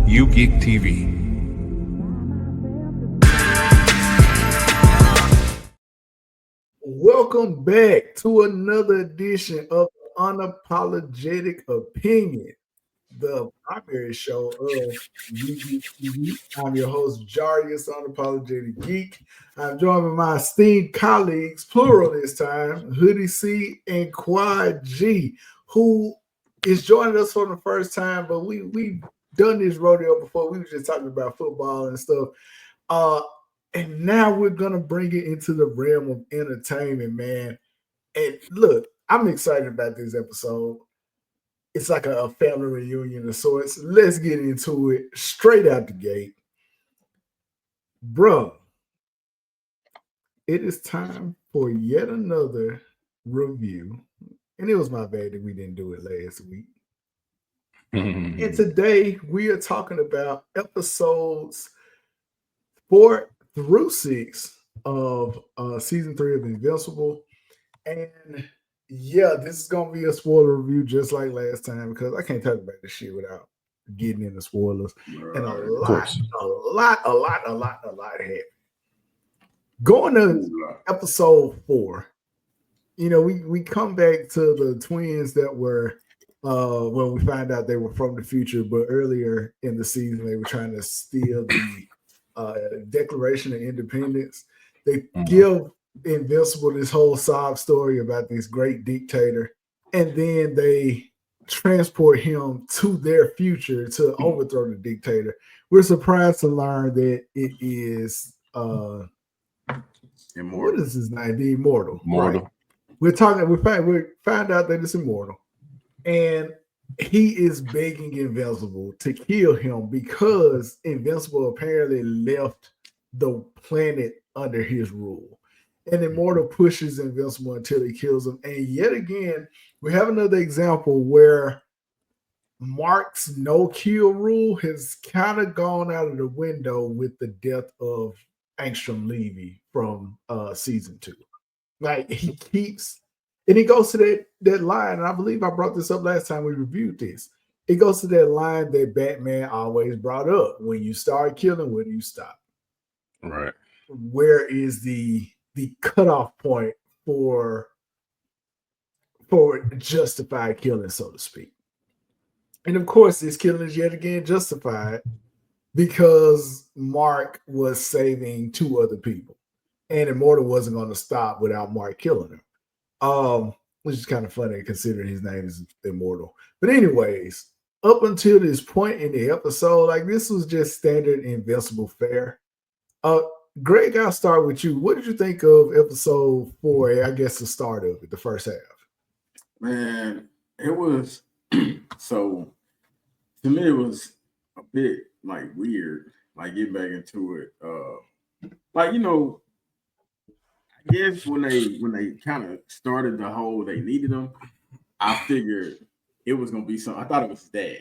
U-GeekTV. Welcome back to another edition of Unapologetic Opinion, the primary show of U-GeekTV. I'm your host, Jarius, Unapologetic Geek. I'm joined by my esteemed colleagues, plural this time, Hoodie C and Quad G, who is joining us for the first time, but we've done this rodeo before. We were just talking about football and stuff. And now we're gonna bring it into the realm of entertainment, man. And look, I'm excited about this episode. It's like a family reunion of sorts. Let's get into it straight out the gate. Bro, it is time for yet another review. And it was my bad that we didn't do it last week. And today we are talking about episodes 4 through 6 of season 3 of Invincible. And yeah, this is gonna be a spoiler review just like last time because I can't talk about this shit without getting into spoilers. And a lot happened. Going to episode 4, you know, we come back to the twins that were when we find out they were from the future, but earlier in the season they were trying to steal the Declaration of Independence. They give Invincible this whole sob story about this great dictator, and then they transport him to their future to overthrow the dictator. We're surprised to learn that it is Immortal. What is his name? The Immortal. Right. We found out that it's Immortal, and he is begging Invincible to kill him because Invincible apparently left the planet under his rule. And Immortal pushes Invincible until he kills him. And yet again, we have another example where Mark's no-kill rule has kind of gone out of the window with the death of Angstrom Levy from season 2. Like, he keeps... And he goes to that line, and I believe I brought this up last time we reviewed this. It goes to that line that Batman always brought up. When you start killing, where do you stop? Right. Where is the cutoff point for justified killing, so to speak? And of course, this killing is yet again justified because Mark was saving 2 other people. And Immortal wasn't going to stop without Mark killing him. Which is kind of funny considering his name is Immortal. But anyways, up until this point in the episode, like, this was just standard Invincible fare. Greg, I'll start with you. What did you think of episode 4? I guess the start of it, the first half. Man, it was so to me it was a bit like weird, like getting back into it. Like, you know, I guess when they kind of started the whole they needed him, I figured it was gonna be something. I thought it was his dad.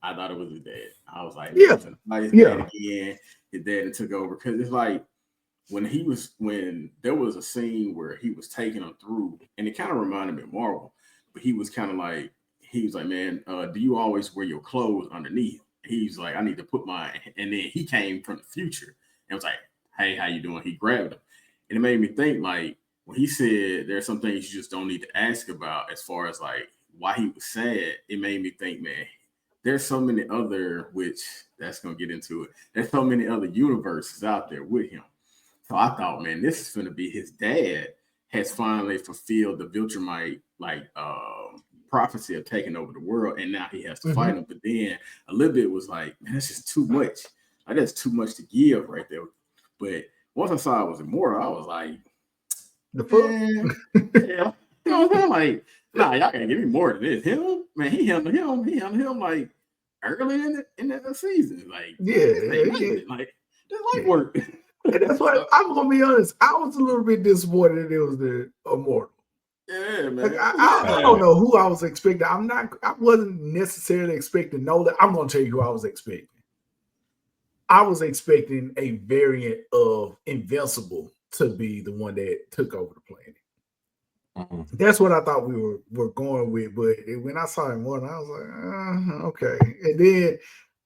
I was like, yeah, like his dad again. His dad that took over, because it's like when there was a scene where he was taking him through, and it kind of reminded me of Marvel, but he was like, man, do you always wear your clothes underneath? He's like, I need to put mine, and then he came from the future and was like, hey, how you doing? He grabbed him. And it made me think, like, when he said there's some things you just don't need to ask about as far as, like, why he was sad, it made me think, man, there's so many other, which that's going to get into it, there's so many other universes out there with him. So I thought, man, this is going to be his dad has finally fulfilled the Viltrumite, like, prophecy of taking over the world, and now he has to fight him. But then a little bit was like, man, that's just too much. Like, that's too much to give right there. But once I saw it was Immortal, I was like, the fuck? Yeah. You know what I'm saying? Like, nah, y'all can't give me more than this. Him, man, he handled him like early in the season. Like, like, this light work. And that's why I'm gonna be honest. I was a little bit disappointed that it was the Immortal. Yeah, man. Like, I don't know who I was expecting. I wasn't necessarily expecting Nolan. I'm gonna tell you who I was expecting. I was expecting a variant of Invincible to be the one that took over the planet. That's what I thought we were going with. But when I saw him one, I was like, okay. And then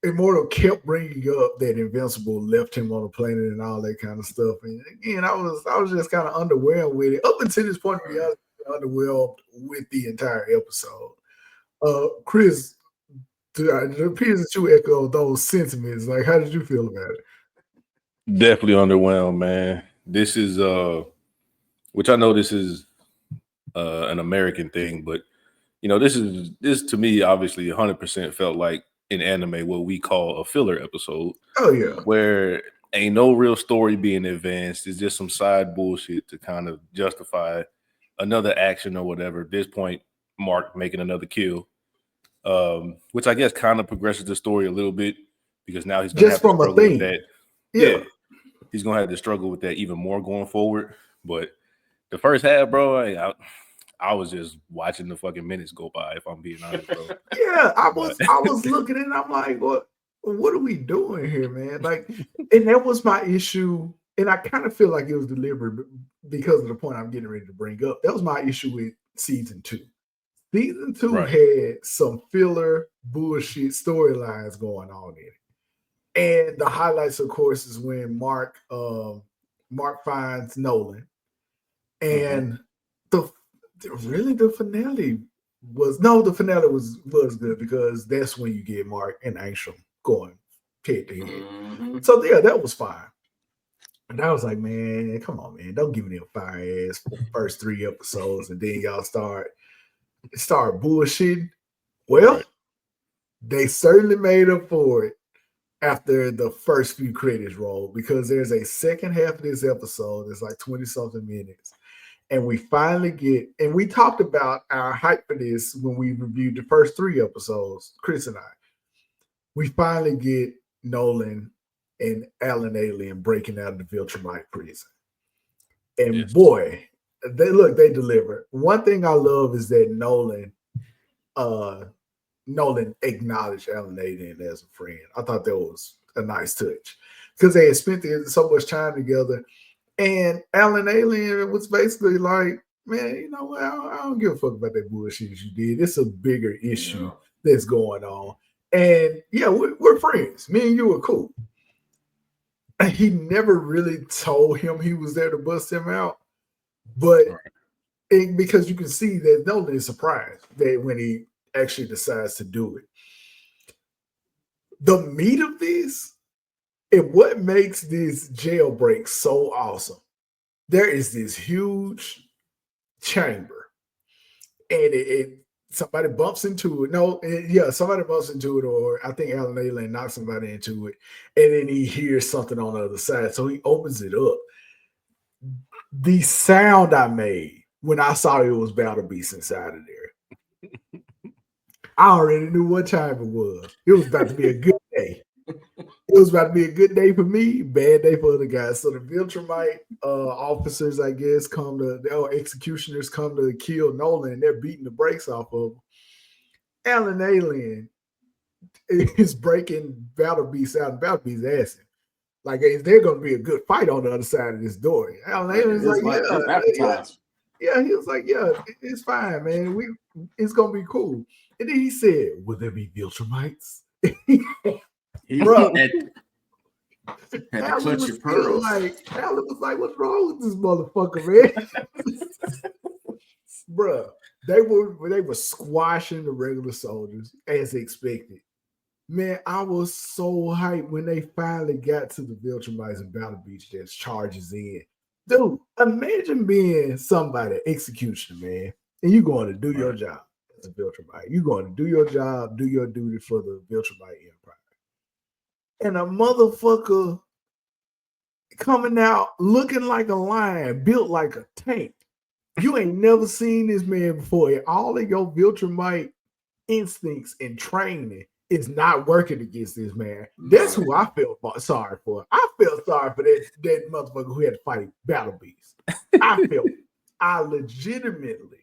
Immortal kept bringing up that Invincible left him on the planet and all that kind of stuff. And again, I was just kind of underwhelmed with it. Up until this point, to be honest, underwhelmed with the entire episode. Chris, it appears that you echo those sentiments. Like, how did you feel about it? Definitely underwhelmed, man. This is which I know this is an American thing, but this to me obviously 100% felt like in anime what we call a filler episode. Oh yeah, where ain't no real story being advanced. It's just some side bullshit to kind of justify another action or whatever. At this point, Mark making another kill, which I guess kind of progresses the story a little bit because now he's gonna have to struggle with that. Yeah, he's gonna have to struggle with that even more going forward. But the first half, bro, I was just watching the fucking minutes go by, if I'm being honest, bro. Yeah, I was looking and I'm like, what are we doing here, man? Like, and that was my issue. And I kind of feel like it was deliberate because of the point I'm getting ready to bring up. That was my issue with season 2. Season 2 had some filler bullshit storylines going on in it. And the highlights, of course, is when Mark finds Nolan. And the finale was good because that's when you get Mark and Angstrom going head to head. So yeah, that was fine. And I was like, man, come on, man, don't give me a fire ass first 3 episodes and then y'all start bullshitting. Well, they certainly made up for it after the first few credits roll because there's a second half of this episode. It's like 20-something minutes. And we finally get, and we talked about our hype for this when we reviewed the first 3 episodes, Chris and I. We finally get Nolan and Alan Alien breaking out of the Viltrumite prison. And boy, they deliver. One thing I love is that Nolan acknowledged Alan Alien as a friend. I thought that was a nice touch because they had spent so much time together. And Alan Alien was basically like, man, you know what? I don't give a fuck about that bullshit you did. It's a bigger issue that's going on. And yeah, we're friends. Me and you are cool. And he never really told him he was there to bust him out. But because you can see that Nolan is surprised that when he actually decides to do it. The meat of this, and what makes this jailbreak so awesome, there is this huge chamber, and somebody bumps into it. Somebody bumps into it, or I think Alan Alien knocks somebody into it, and then he hears something on the other side, so he opens it up. The sound I made when I saw it was Battle Beast inside of there, I already knew what time it was. It was about to be a good day. It was about to be a good day for me, bad day for other guys. So the Viltrumite officers, I guess, executioners come to kill Nolan, and they're beating the brakes off of him. Alan Alien is breaking Battle Beast out, and Battle Beast asking, like, is there going to be a good fight on the other side of this door? Alan Alien's like, yeah. He was like, yeah, it's fine, man. It's going to be cool. And then he said, will there be Viltrumites? Bro, had to clutch your pearls. Alan was like, what's wrong with this motherfucker, man? Bro, they were squashing the regular soldiers as expected. Man, I was so hyped when they finally got to the Viltrumites and Battle Beach that charges in. Dude, imagine being somebody, executioner, man, and you're going to do your job as a Viltrumite. You're going to do your job, do your duty for the Viltrumite Empire. And a motherfucker coming out looking like a lion, built like a tank. You ain't never seen this man before. And all of your Viltrumite instincts and training is not working against this man. That's who I felt sorry for. I felt sorry for that motherfucker who had to fight Battle Beast. I legitimately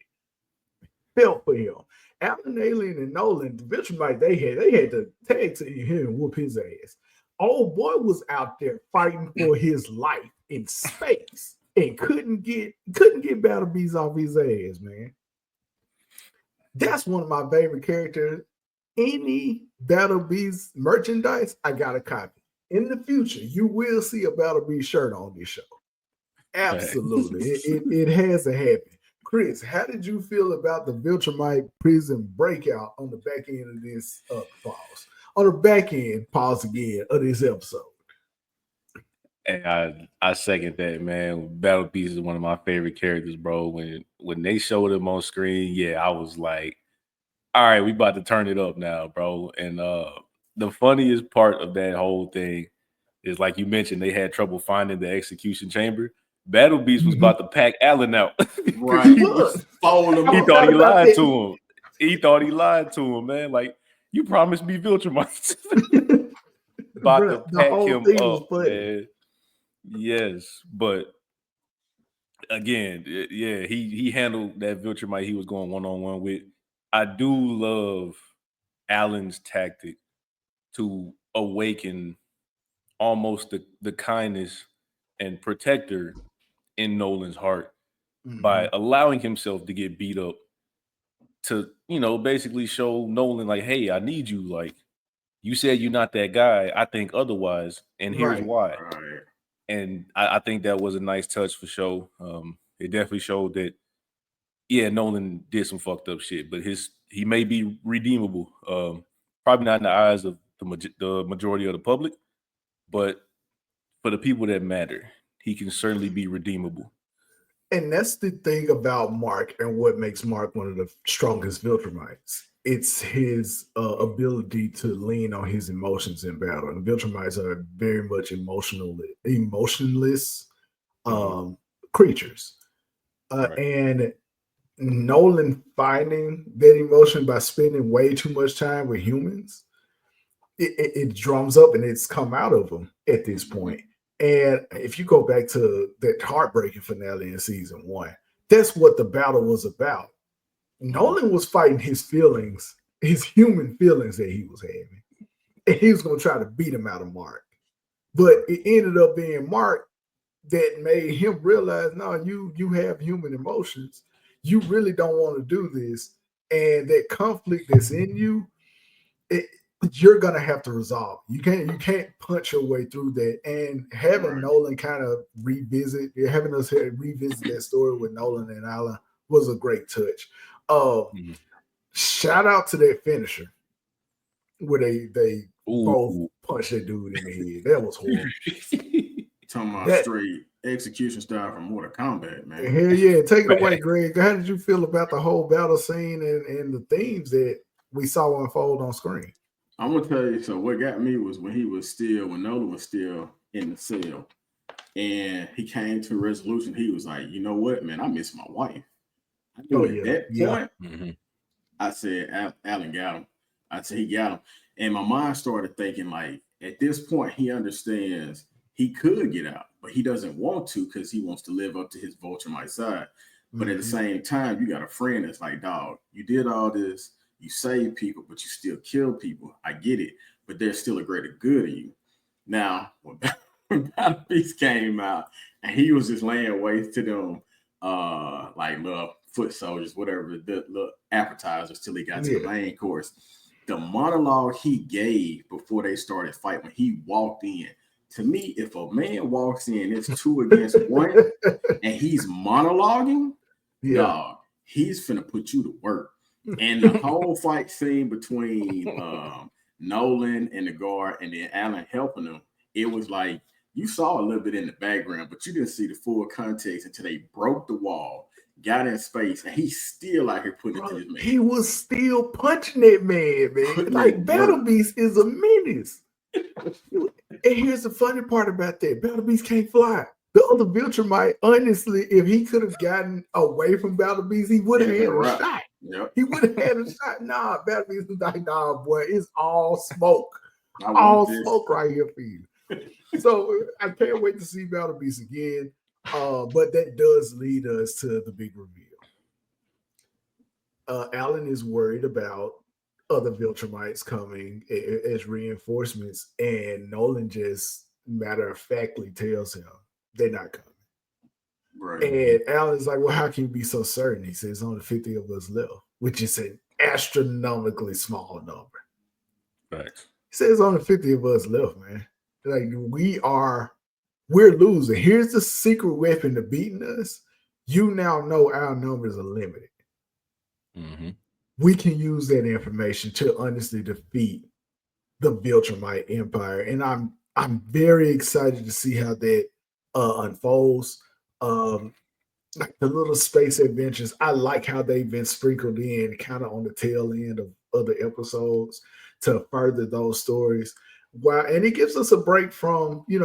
felt for him. Alan Alien and Nolan, the Viltrumite, they had to tag to him and whoop his ass. Old boy was out there fighting for his life in space and couldn't get Battle Beast off his ass, man. That's one of my favorite characters. any Battle Beast merchandise, I got a copy. In the future, you will see a Battle Beast shirt on this show. Absolutely. It has to happen. Chris, how did you feel about the Viltrumite prison breakout on the back end of this pause? On the back end, pause again, of this episode. And I second that, man. Battle Beast is one of my favorite characters, bro. When they showed him on screen, yeah, I was like, all right, we about to turn it up now, bro. And the funniest part of that whole thing is, like you mentioned, they had trouble finding the execution chamber. Battle Beast was about to pack Allen out. Right. He was. He thought he lied to him. He thought he lied to him, man. Like, you promised me Viltrumites. About to pack him up, man. Yes, but again, yeah, he handled that Viltrumite he was going one-on-one with. I do love Allen's tactic to awaken almost the kindness and protector in Nolan's heart by allowing himself to get beat up to, basically show Nolan, like, hey, I need you. Like, you said you're not that guy. I think otherwise, and here's why. Right. And I think that was a nice touch for show. It definitely showed that, yeah, Nolan did some fucked up shit, but he may be redeemable. Probably not in the eyes of the majority of the public, but for the people that matter, he can certainly be redeemable. And that's the thing about Mark and what makes Mark one of the strongest Viltrumites. It's his ability to lean on his emotions in battle. And Viltrumites are very much emotionless creatures. And Nolan finding that emotion by spending way too much time with humans, it drums up and it's come out of him at this point. And if you go back to that heartbreaking finale in season 1, that's what the battle was about. Nolan was fighting his feelings, his human feelings that he was having. And he was going to try to beat him out of Mark. But it ended up being Mark that made him realize, no, you have human emotions. You really don't want to do this. And that conflict that's in you, you're gonna have to resolve. You can't punch your way through that. And having Nolan kind of revisit that story with Nolan and Alan was a great touch. Shout out to that finisher where they both punched that dude in the head. That was horrible. Talking about straight execution style from Mortal Kombat, man. Hell yeah. Take it away, Greg. How did you feel about the whole battle scene and the themes that we saw unfold on screen? I'm gonna tell you. So what got me was when Nolan was still in the cell, and he came to a resolution. He was like, you know what, man, I miss my wife. I knew at that point, I said, Alan got him. I said, he got him. And my mind started thinking, like, at this point, he understands he could get out, but he doesn't want to because he wants to live up to his Viltrumite side. But at the same time, you got a friend that's like, dog, you did all this, you saved people, but you still kill people. I get it, but there's still a greater good in you. Now, when Battle Beast came out and he was just laying waste to them, like little foot soldiers, whatever, the little appetizers till he got to the main course. The monologue he gave before they started fighting, when he walked in, to me, if a man walks in, it's 2 against 1, and he's monologuing, dog, he's finna put you to work. And the whole fight scene between Nolan and the guard and then Alan helping him, it was like you saw a little bit in the background, but you didn't see the full context until they broke the wall, got in space, and he's still out here putting it to his man. He was still punching that man. Like, Battle Beast is a menace. And here's the funny part about that. Battle Beast can't fly. The other Viltrumite, honestly, if he could have gotten away from Battle Beast, he would have had a shot. Yep. He would have had a shot. Nah, Battle Beast is like, nah, boy, it's all smoke. All smoke right here for you. So I can't wait to see Battle Beast again. But that does lead us to the big reveal. Alan is worried about other Viltrumites coming as reinforcements, and Nolan just matter-of-factly tells him they're not coming. Right. And Alan's like, well, how can you be so certain? He says only 50 of us left, which is an astronomically small number. Facts. He says only 50 of us left, man. Like we're losing. Here's the secret weapon to beating us. You now know our numbers are limited. Mm-hmm. We can use that information to honestly defeat the Viltrumite Empire, and I'm very excited to see how that unfolds. Like the little space adventures, I like how they've been sprinkled in kind of on the tail end of other episodes to further those stories. Wow, and it gives us a break from the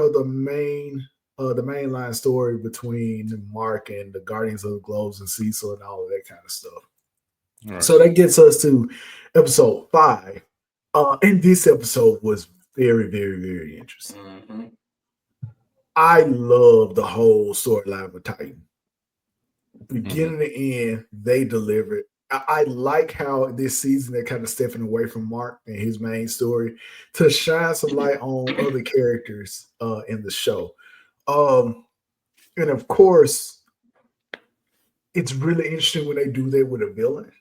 mainline story between Mark and the Guardians of the Globes and Cecil and all of that kind of stuff. Right. So that gets us to episode 5. And this episode was very, very, very interesting. Mm-hmm. I love the whole storyline with Titan. Beginning to end, they delivered. I like how this season they're kind of stepping away from Mark and his main story to shine some light on other characters in the show. And of course, it's really interesting when they do that with a villain.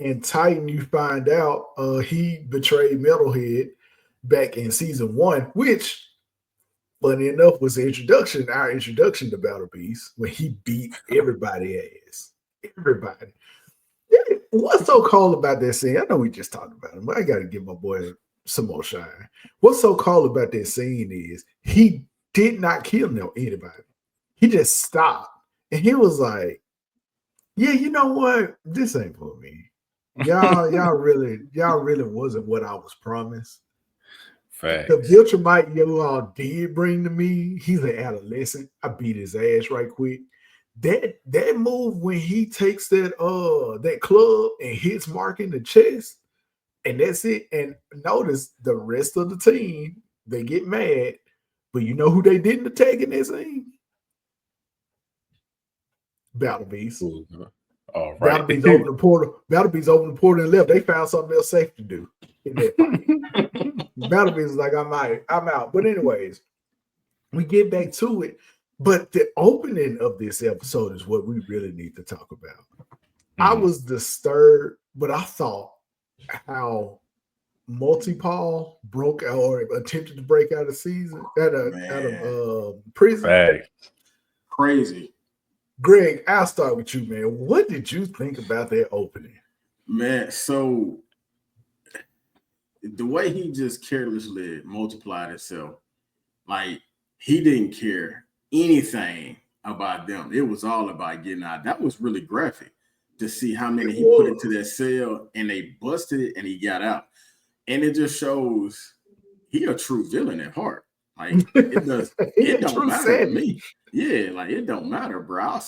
And Titan, you find out he betrayed Metalhead back in season 1, which, funny enough, was our introduction to Battle Beast, when he beat everybody ass. Everybody. Yeah, what's so cool about that scene? I know we just talked about him, but I got to give my boy some more shine. What's so cool about that scene is he did not kill anybody. He just stopped. And he was like, yeah, you know what? This ain't for me. Y'all really wasn't what I was promised. Facts. The Viltrumite you all did bring to me, he's an adolescent. I beat his ass right quick. That move when he takes that club and hits Mark in the chest, and that's it. And notice the rest of the team, they get mad, but you know who they didn't attack in that scene? Battle Beast. All right. Battle Beast opened the portal. Battle Beast opened the portal and left. They found something else safe to do in that fight. Battle Beast is like, I'm out. But anyways, we get back to it. But the opening of this episode is what we really need to talk about. I was disturbed, but I thought how Multi-Paul broke out or attempted to break out of prison. Facts. Crazy. Greg, I'll start with you, man. What did you think about that opening? Man, so the way he just carelessly multiplied himself, like he didn't care anything about them. It was all about getting out. That was really graphic to see how many he put into that cell and they busted it and he got out. And it just shows he a true villain at heart. Like it don't matter to me. Yeah, like it don't matter, bro.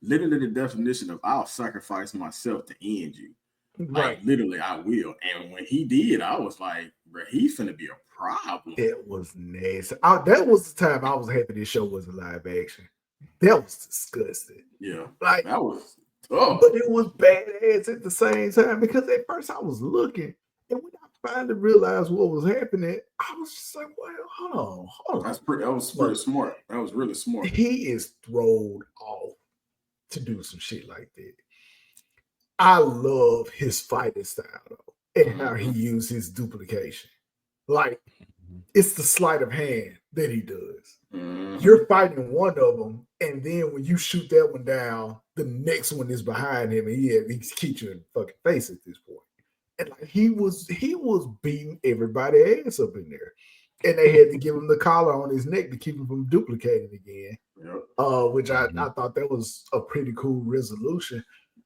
Literally the definition of I'll sacrifice myself to end you. Right. Like literally, I will. And when he did, I was like, bro, he's finna be a problem. It was nasty. That was the time I was happy this show was a live action. That was disgusting. Yeah, like that was tough. But it was badass at the same time because at first I was looking, and when I finally realized what was happening, I was just like, well, hold on. That was pretty smart. That was really smart. He is thrown off to do some shit like that. I love his fighting style though, and how he used his duplication. Like it's the sleight of hand that he does. You're fighting one of them, and then when you shoot that one down, the next one is behind him, and he keeps you in the fucking face at this point. And like he was beating everybody ass up in there, and they had to give him the collar on his neck to keep him from duplicating again. Yep. Which I thought that was a pretty cool resolution.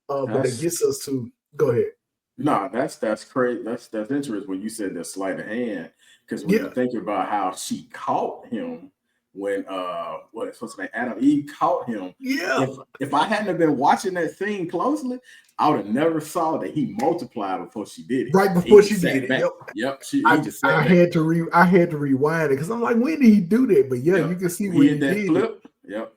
But it gets us to go ahead. No, that's crazy. That's interesting when you said the sleight of hand, because when you think about how she caught him when what's supposed to be Adam Eve caught him. Yeah. If I hadn't have been watching that scene closely, I would have never saw that he multiplied before she did it. Right before she did it. Yep. I had to rewind it because I'm like, when did he do that? But you can see when he did flip. Yep.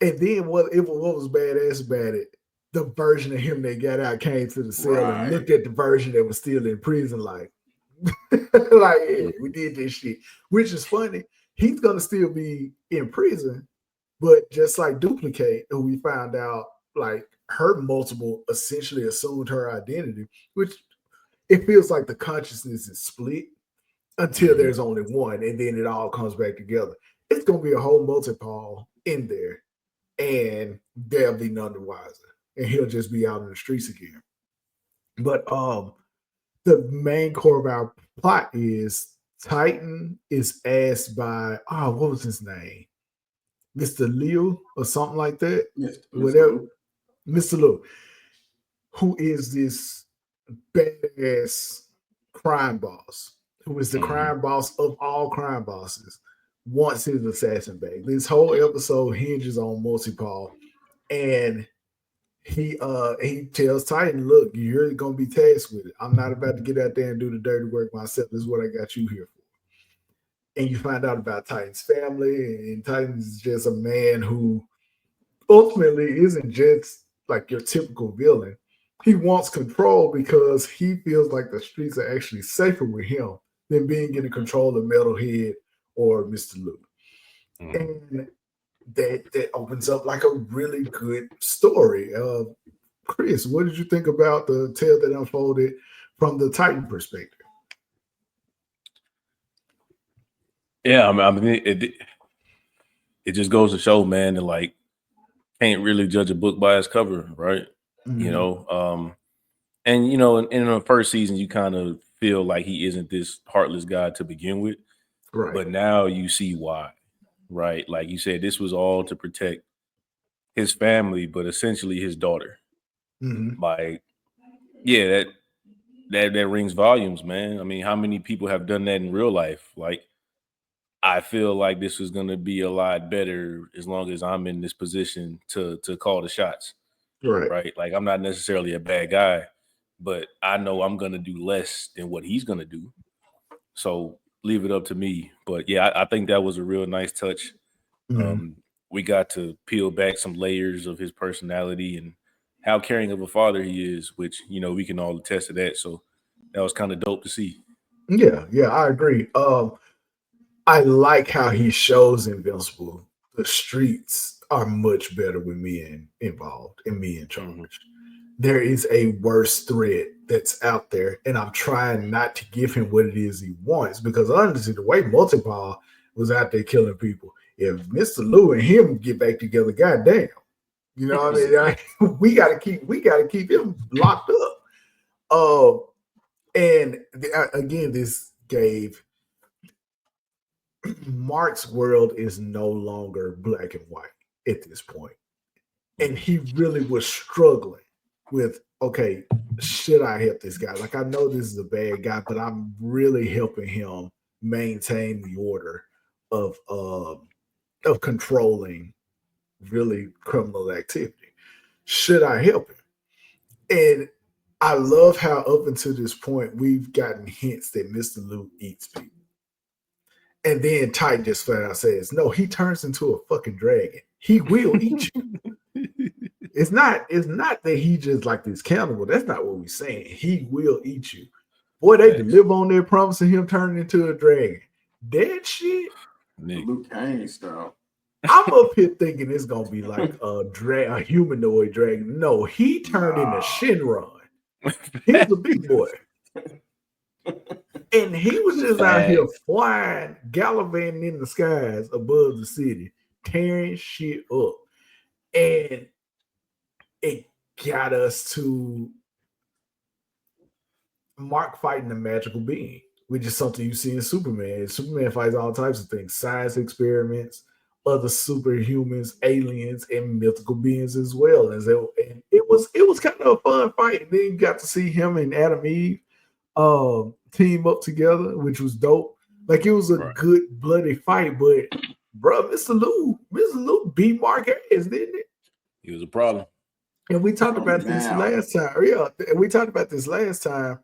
And then what was badass about it? The version of him that got out came to the cell and looked at the version that was still in prison, like, we did this shit, which is funny. He's gonna still be in prison, but just like Duplicate, who we found out, like her multiple essentially assumed her identity, which it feels like the consciousness is split. until there's only one, and then it all comes back together. It's gonna be a whole multi-Paul in there, and they'll be none the wiser, and he'll just be out in the streets again. But the main core of our plot is Titan is asked by what was his name? Mr. Liu or something like that. Whatever. Mr. Liu, who is this badass crime boss, who is the crime boss of all crime bosses, wants his assassin back. This whole episode hinges on multi-Paul, and he tells Titan, look, you're gonna be tasked with it. I'm not about to get out there and do the dirty work myself. This is what I got you here for. And you find out about Titan's family, and Titan's just a man who ultimately isn't just like your typical villain. He wants control because he feels like the streets are actually safer with him than being in control of Metalhead or Mr. Luke. And that opens up like a really good story. Chris, what did you think about the tale that unfolded from the Titan perspective? Yeah, I mean, it just goes to show, man, that like can't really judge a book by its cover, right? You know, and you know, in the first season, you kind of feel like he isn't this heartless guy to begin with, Right. but now you see why, right? Like you said, this was all to protect his family, but essentially his daughter. Like, yeah, that rings volumes, man. I mean, how many people have done that in real life? Like, I feel like this is going to be a lot better as long as I'm in this position to call the shots. Right. Like, I'm not necessarily a bad guy, but I know I'm going to do less than what he's going to do. So leave it up to me. But yeah, I think that was a real nice touch. We got to peel back some layers of his personality and how caring of a father he is, which, you know, we can all attest to that. So that was kind of dope to see. Yeah, I agree. I like how he shows Invincible. The streets are much better with me involved and me in charge. There is a worse threat that's out there, and I'm trying not to give him what it is he wants, because honestly, the way multi-Paul was out there killing people, if Mr. Lou and him get back together, goddamn, you know what I mean? We gotta keep him locked up. And again, this gave Mark's world is no longer black and white at this point. And he really was struggling with, okay, should I help this guy? Like, I know this is a bad guy, but I'm really helping him maintain the order of controlling really criminal activity. Should I help him? And I love how up until this point, we've gotten hints that Mr. Luke eats people. And then Titan just flat out says, no, he turns into a fucking dragon. He will eat you. It's not that he just like this cannibal. That's not what we're saying. He will eat you. Boy, they deliver on their promise of him turning into a dragon. That shit. Luke Kane style. I'm up here thinking it's gonna be like a humanoid dragon. No, he turned into Shinron. He's a big boy. And he was just out here flying, gallivanting in the skies above the city, tearing shit up. And it got us to Mark fighting a magical being, which is something you see in Superman. Superman fights all types of things, science experiments, other superhumans, aliens, and mythical beings as well. And it was kind of a fun fight. And then you got to see him and Adam Eve team up together, which was dope. Like, it was a good bloody fight, but bro, Mr. Lou beat Mark ass, didn't it? He was a problem. And we talked about this last time. Yeah, we talked about this last time.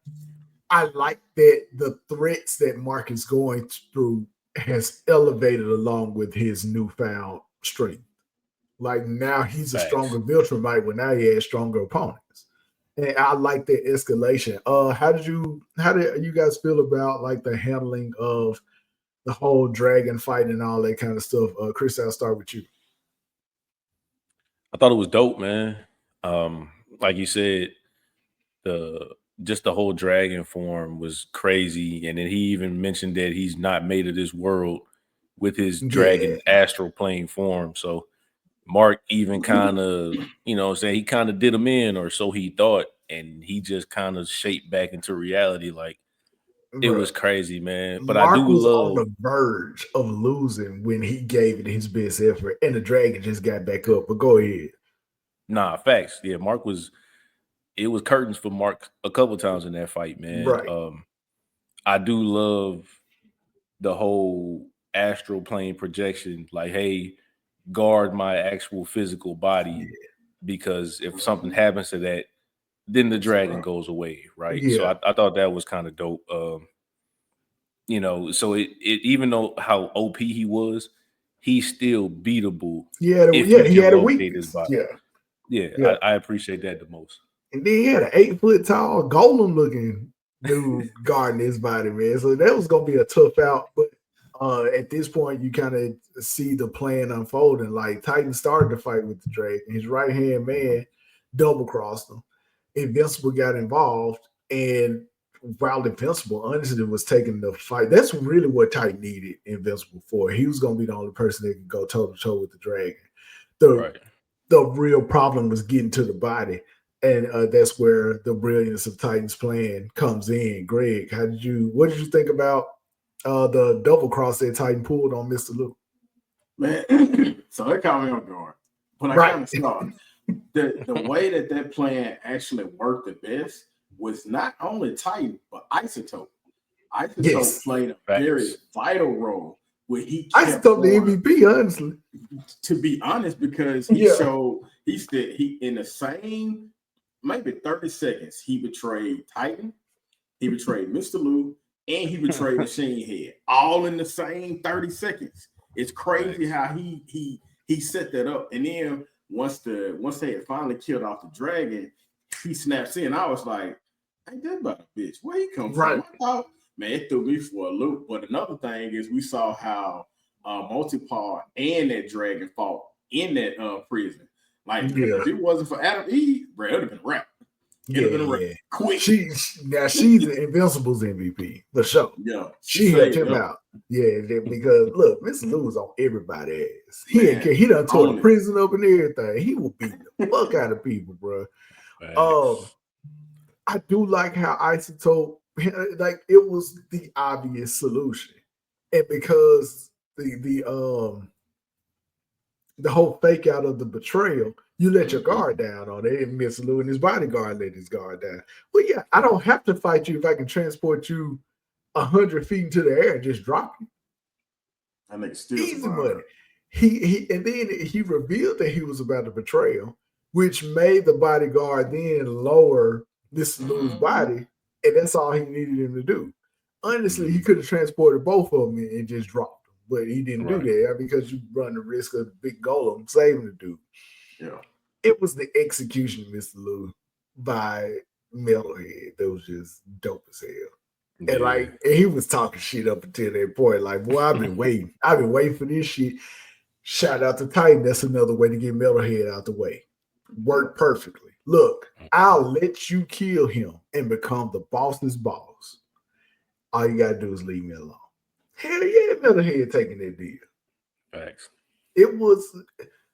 I like that the threats that Mark is going through has elevated along with his newfound strength. Like, now he's a stronger Viltrumite, when now he has stronger opponents. And I like the escalation. How did you guys feel about like the handling of the whole dragon fight and all that kind of stuff? Chris, I'll start with you. I thought it was dope, man. Like you said, the just the whole dragon form was crazy. And then he even mentioned that he's not made of this world with his dragon astral plane form. So Mark even kind of, you know what I'm saying, he kind of did him in, or so he thought, and he just kind of shaped back into reality. Like, it was crazy, man. But Mark I do was love on the verge of losing when he gave it his best effort, and the dragon just got back up. But go ahead. Nah, facts. Yeah, Mark was, it was curtains for Mark a couple times in that fight, man. Right. I do love the whole astral plane projection. Like, hey, guard my actual physical body, because if something happens to that, then the dragon goes away, right? Yeah. So I thought that was kind of dope. You know, so it even though how OP he was, he's still beatable. Yeah, If you he can had a locate his weakness. body. Yeah. I appreciate that the most. And then he had an 8-foot tall golem looking dude guarding his body, man. So that was gonna be a tough out. But at this point, you kind of see the plan unfolding. Like Titan started the fight with the dragon. His right hand man double crossed him. Invincible got involved, and while Invincible honestly was taking the fight, that's really what Titan needed Invincible for. He was gonna be the only person that could go toe to toe with the dragon. The real problem was getting to the body. And that's where the brilliance of Titan's plan comes in. Greg, what did you think about the double cross that Titan pulled on Mr. Luke? Man, so it caught me off guard. When I kind of saw the way that plan actually worked the best was not only Titan, but Isotope. Isotope played a very vital role where he Isotope the MVP, honestly. To be honest, because he showed he in the same maybe 30 seconds, he betrayed Titan, he betrayed Mr. Lou, and he betrayed Machine Head, all in the same 30 seconds. It's crazy how he set that up. And then once they had finally killed off the dragon, he snaps in. I was like, ain't that about a bitch? Where he come from? I thought, man, it threw me for a loop. But another thing is we saw how Multipart and that dragon fought in that prison. Like, if it wasn't for Adam E, bro, it would have been a wrap. Quick. She's the Invincible's MVP, the show. Yeah, she helped him out. Yeah, because look, Mr. Lou was on everybody's ass. He didn't care. He done tore the prison up and everything. He will beat the fuck out of people, bro. I do like how Isotope, like, it was the obvious solution, and because the whole fake out of the betrayal, you let your guard down on it, and Mr. Lou and his bodyguard let his guard down. Well, yeah, I don't have to fight you if I can transport you 100 feet into the air and just drop you. I think still easy money. And then he revealed that he was about to betray him, which made the bodyguard then lower Mr. Lou's body, and that's all he needed him to do. Honestly, he could have transported both of them and just dropped them, but he didn't do that because you run the risk of the big golem saving the dude. Yeah, it was the execution of Mr. Lou by Metalhead that was just dope as hell. And and he was talking shit up until that point. Like, boy, I've been waiting. I've been waiting for this shit. Shout out to Titan. That's another way to get Metalhead out the way. Worked perfectly. Look, I'll let you kill him and become the boss's boss. All you gotta do is leave me alone. Hell yeah, Metalhead taking that deal. Facts.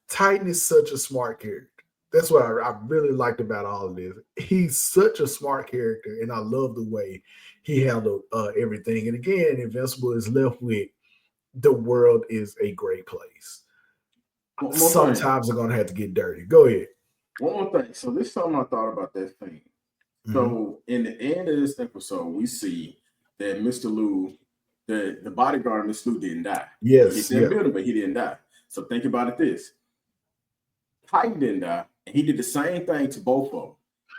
Titan is such a smart character. That's what I really liked about all of this. He's such a smart character, and I love the way he handled everything. And again, Invincible is left with the world is a great place. Sometimes they're going to have to get dirty. Go ahead. One more thing. So this is something I thought about that thing. So in the end of this episode, we see that Mr. Lou, the bodyguard of Mr. Lou didn't die. Yes. He's in the building, but he didn't die. So think about it this. Titan didn't die, and he did the same thing to both of them.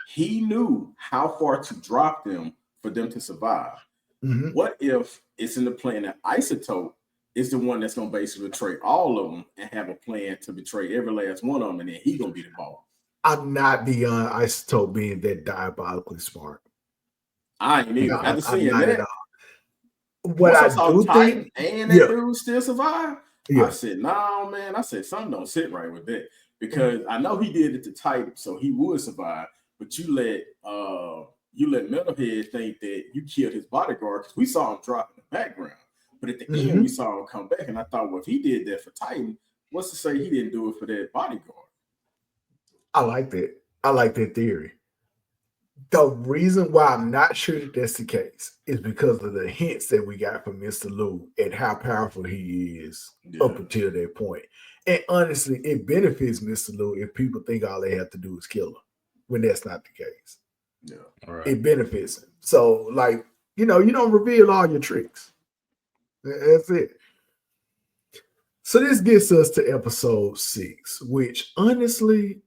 He knew how far to drop them for them to survive. What if it's in the plan that Isotope is the one that's going to basically betray all of them and have a plan to betray every last one of them, and then he's going to be the boss? I'm not beyond Isotope being that diabolically smart. I ain't even after seeing that. What I do think, and that dude still survived. I said, no, man. I said, something don't sit right with that. Because I know he did it to Titan, so he would survive. But you let you let Metalhead think that you killed his bodyguard because we saw him drop in the background. But at the end, we saw him come back, and I thought, well, if he did that for Titan, what's to say he didn't do it for that bodyguard? I like that. I like that theory. The reason why I'm not sure that that's the case is because of the hints that we got from Mr. Lou and how powerful he is up until that point. And honestly, it benefits Mr. Lou if people think all they have to do is kill him, when that's not the case. Yeah, right. It benefits him. So, like, you don't reveal all your tricks. That's it. So this gets us to episode 6, which honestly,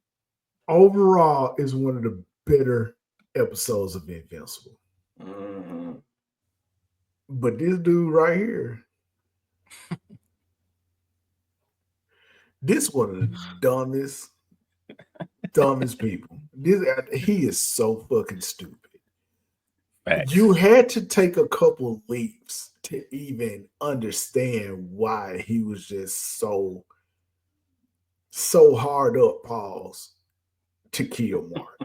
overall, is one of the better episodes of Invincible. But this dude right here, this one of the dumbest people. He is so fucking stupid. Facts. You had to take a couple leaps to even understand why he was just so hard up, pause, to kill Mark.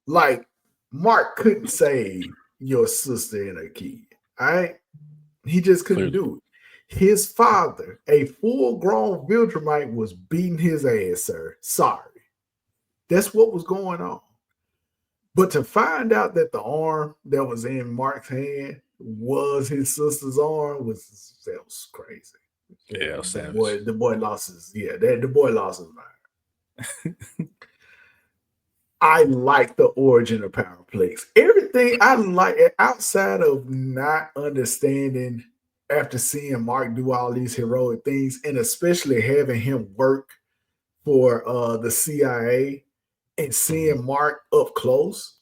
Like, Mark couldn't save your sister and her kid. All right? He just couldn't do it. His father, a full-grown Viltrumite, was beating his ass, sir. Sorry. That's what was going on. But to find out that the arm that was in Mark's hand was his sister's arm was crazy. Yeah, the boy lost his the boy lost his mind. I like the origin of Powerplex. Everything I like outside of not understanding after seeing Mark do all these heroic things, and especially having him work for the CIA and seeing Mark up close.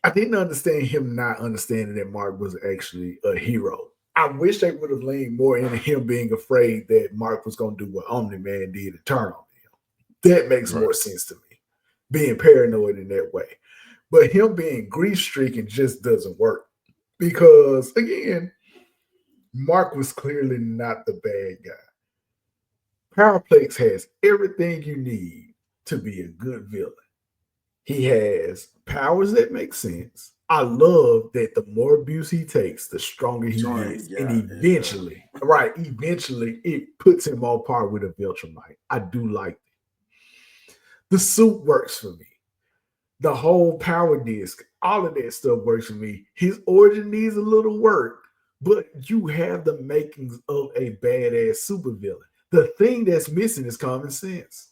I didn't understand him not understanding that Mark was actually a hero. I wish they would have leaned more into him being afraid that Mark was going to do what Omni-Man did and turn on him. That makes more sense to me, being paranoid in that way. But him being grief-stricken just doesn't work because, again, Mark was clearly not the bad guy. Powerplex has everything you need to be a good villain. He has powers that make sense. I love that the more abuse he takes, the stronger he gets. And eventually it puts him on par with a Viltrumite. I do like it. The suit works for me. The whole power disc, all of that stuff works for me. His origin needs a little work, but you have the makings of a badass supervillain. The thing that's missing is common sense.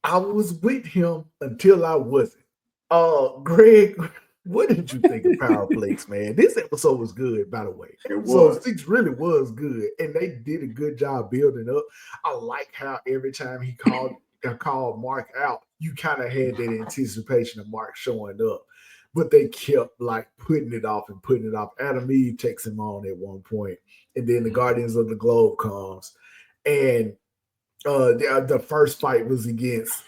I was with him until I wasn't. Greg, what did you think of Powerplex, man? This episode was good, by the way. Episode 6 really was good, and they did a good job building up. I like how every time he called Mark out, you kind of had that anticipation of Mark showing up. But they kept like putting it off. Adam Eve takes him on at one point, and then the Guardians of the Globe comes, and the first fight was against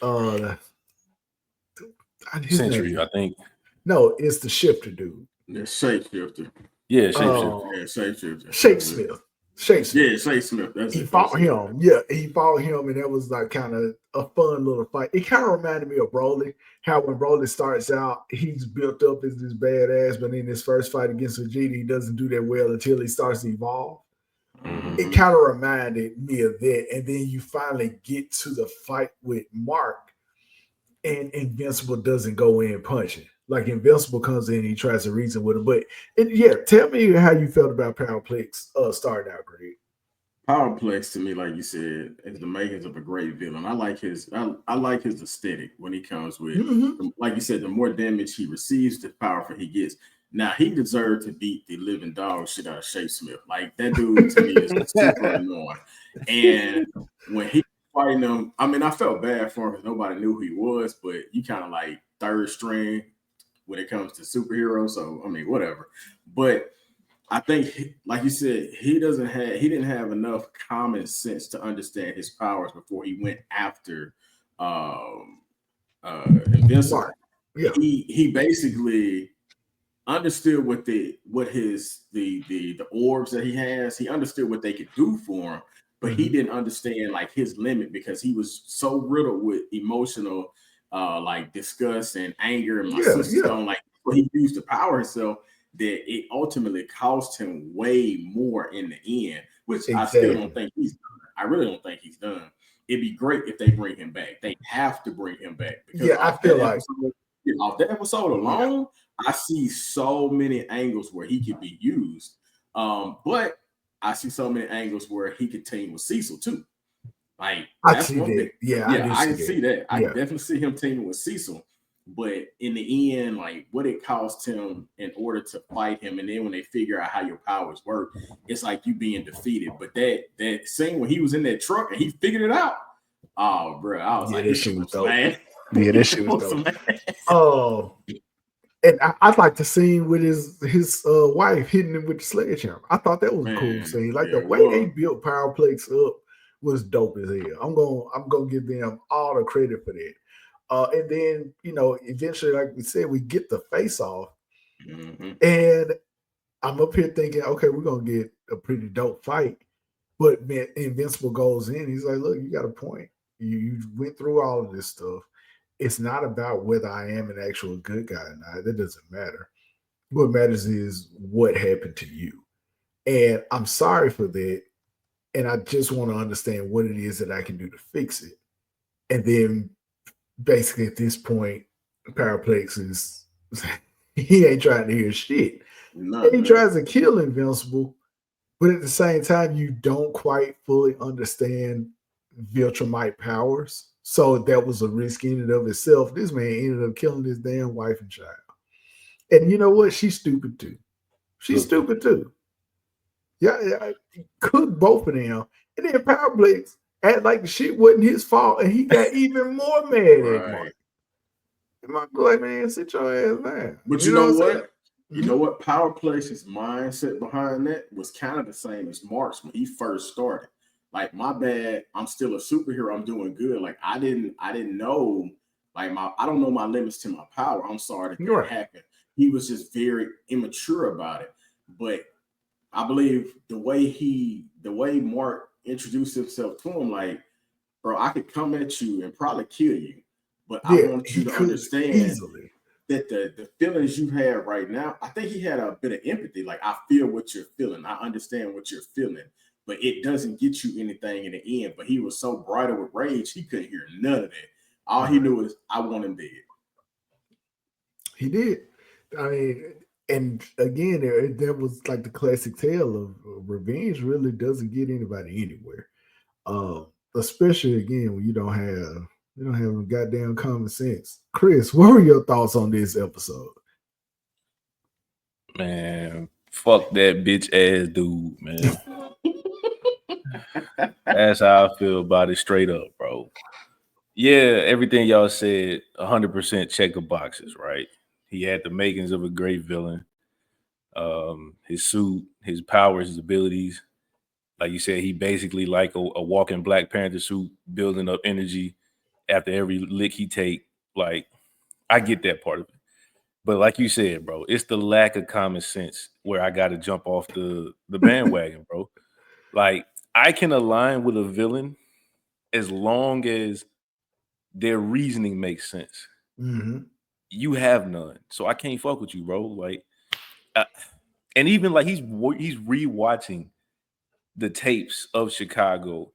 Century, I think. No, it's the shifter dude. The shapeshifter. Yeah, shapeshifter. Shapeshifter. Shapesmith. Yeah, Shapesmith. He fought him. Yeah, he fought him, and that was like kind of a fun little fight. It kind of reminded me of Broly. How when Broly starts out, he's built up as this badass, but in his first fight against Vegeta, he doesn't do that well until he starts to evolve. It kind of reminded me of that. And then you finally get to the fight with Mark, and Invincible doesn't go in punching. Like Invincible comes in, he tries to reason with him. But tell me how you felt about Powerplex starting out, Greg. Powerplex to me, like you said, is the makings of a great villain. I like his aesthetic when he comes with, like you said, the more damage he receives, the powerful he gets. Now he deserved to beat the living dog shit out of Shapesmith. Like that dude to me is super annoying. And when he fighting him, I mean, I felt bad for him because nobody knew who he was, but you kind of like third string when it comes to superheroes. So I mean, whatever. But I think, like you said, he didn't have enough common sense to understand his powers before he went after Invincible. Yeah. He basically understood what the orbs that he has. He understood what they could do for him, but he didn't understand like his limit because he was so riddled with emotional like disgust and anger, and my Yeah, sister's gone. Like he used to power himself, that it ultimately cost him way more in the end, which I still don't think he's done. I really don't think he's done. It'd be great if they bring him back. They have to bring him back because I feel like off that episode alone, I see so many angles where he could be used. But I see so many angles where he could team with Cecil too. Like that's one thing. I can see that. I can definitely see him teaming with Cecil. But in the end, like what it cost him in order to fight him, and then when they figure out how your powers work, it's like you being defeated. But that scene when he was in that truck and he figured it out, oh, bro, I was like, this shit was dope. Man. Yeah, this shit was dope. Oh, and I'd like the scene with his wife hitting him with the sledgehammer. I thought that was a cool scene. Like the way they built Powerplex up was dope as hell. I'm gonna give them all the credit for that. And then, eventually, like we said, we get the face off. And I'm up here thinking, okay, we're going to get a pretty dope fight. But, man, Invincible goes in. He's like, look, you got a point. You went through all of this stuff. It's not about whether I am an actual good guy or not. That doesn't matter. What matters is what happened to you. And I'm sorry for that. And I just want to understand what it is that I can do to fix it. And then basically at this point, Powerplex is he ain't trying to hear shit. He tries to kill Invincible, but at the same time, you don't quite fully understand Viltrumite powers. So that was a risk in and of itself. This man ended up killing his damn wife and child. And you know what? She's stupid too. She's stupid too. Yeah, cook both of them. And then Powerplex act like the shit wasn't his fault, and he got even more mad at Mark. And Mark like, man, sit your ass down. But you know what? You know what? Powerplex's mindset behind that was kind of the same as Mark's when he first started. Like, my bad, I'm still a superhero. I'm doing good. Like, I didn't know, like, I don't know my limits to my power. I'm sorry that happened. He was just very immature about it. But I believe the way Mark introduced himself to him, like, bro, I could come at you and probably kill you, but I want you to understand that the feelings you have right now, I think he had a bit of empathy. Like, I feel what you're feeling. I understand what you're feeling, but it doesn't get you anything in the end. But he was so brighter with rage, he couldn't hear none of that. All he knew is, I want him dead. He did. I mean, and again, that was like the classic tale of revenge really doesn't get anybody anywhere. Especially again when you don't have goddamn common sense. Chris, what were your thoughts on this episode? Man, fuck that bitch ass dude, man. That's how I feel about it, straight up, bro. Yeah, everything y'all said, 100% check the boxes, right? He had the makings of a great villain. His suit, his powers, his abilities. Like you said, he basically like a walking Black Panther suit, building up energy after every lick he take. Like, I get that part of it. But like you said, bro, it's the lack of common sense where I got to jump off the bandwagon, bro. Like, I can align with a villain as long as their reasoning makes sense. Mm-hmm. You have none, so I can't fuck with you, bro. Like, and even like he's rewatching the tapes of Chicago,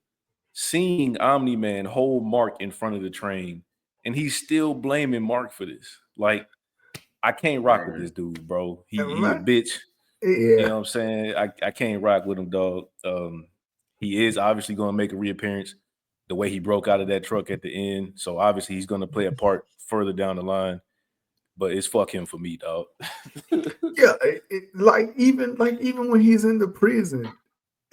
seeing Omni-Man hold Mark in front of the train, and he's still blaming Mark for this. Like, I can't rock with this dude, bro. He a bitch. Yeah. You know what I'm saying? I can't rock with him, dog. He is obviously going to make a reappearance the way he broke out of that truck at the end. So obviously he's going to play a part further down the line. But it's fuck him for me, dog. Yeah, even when he's in the prison,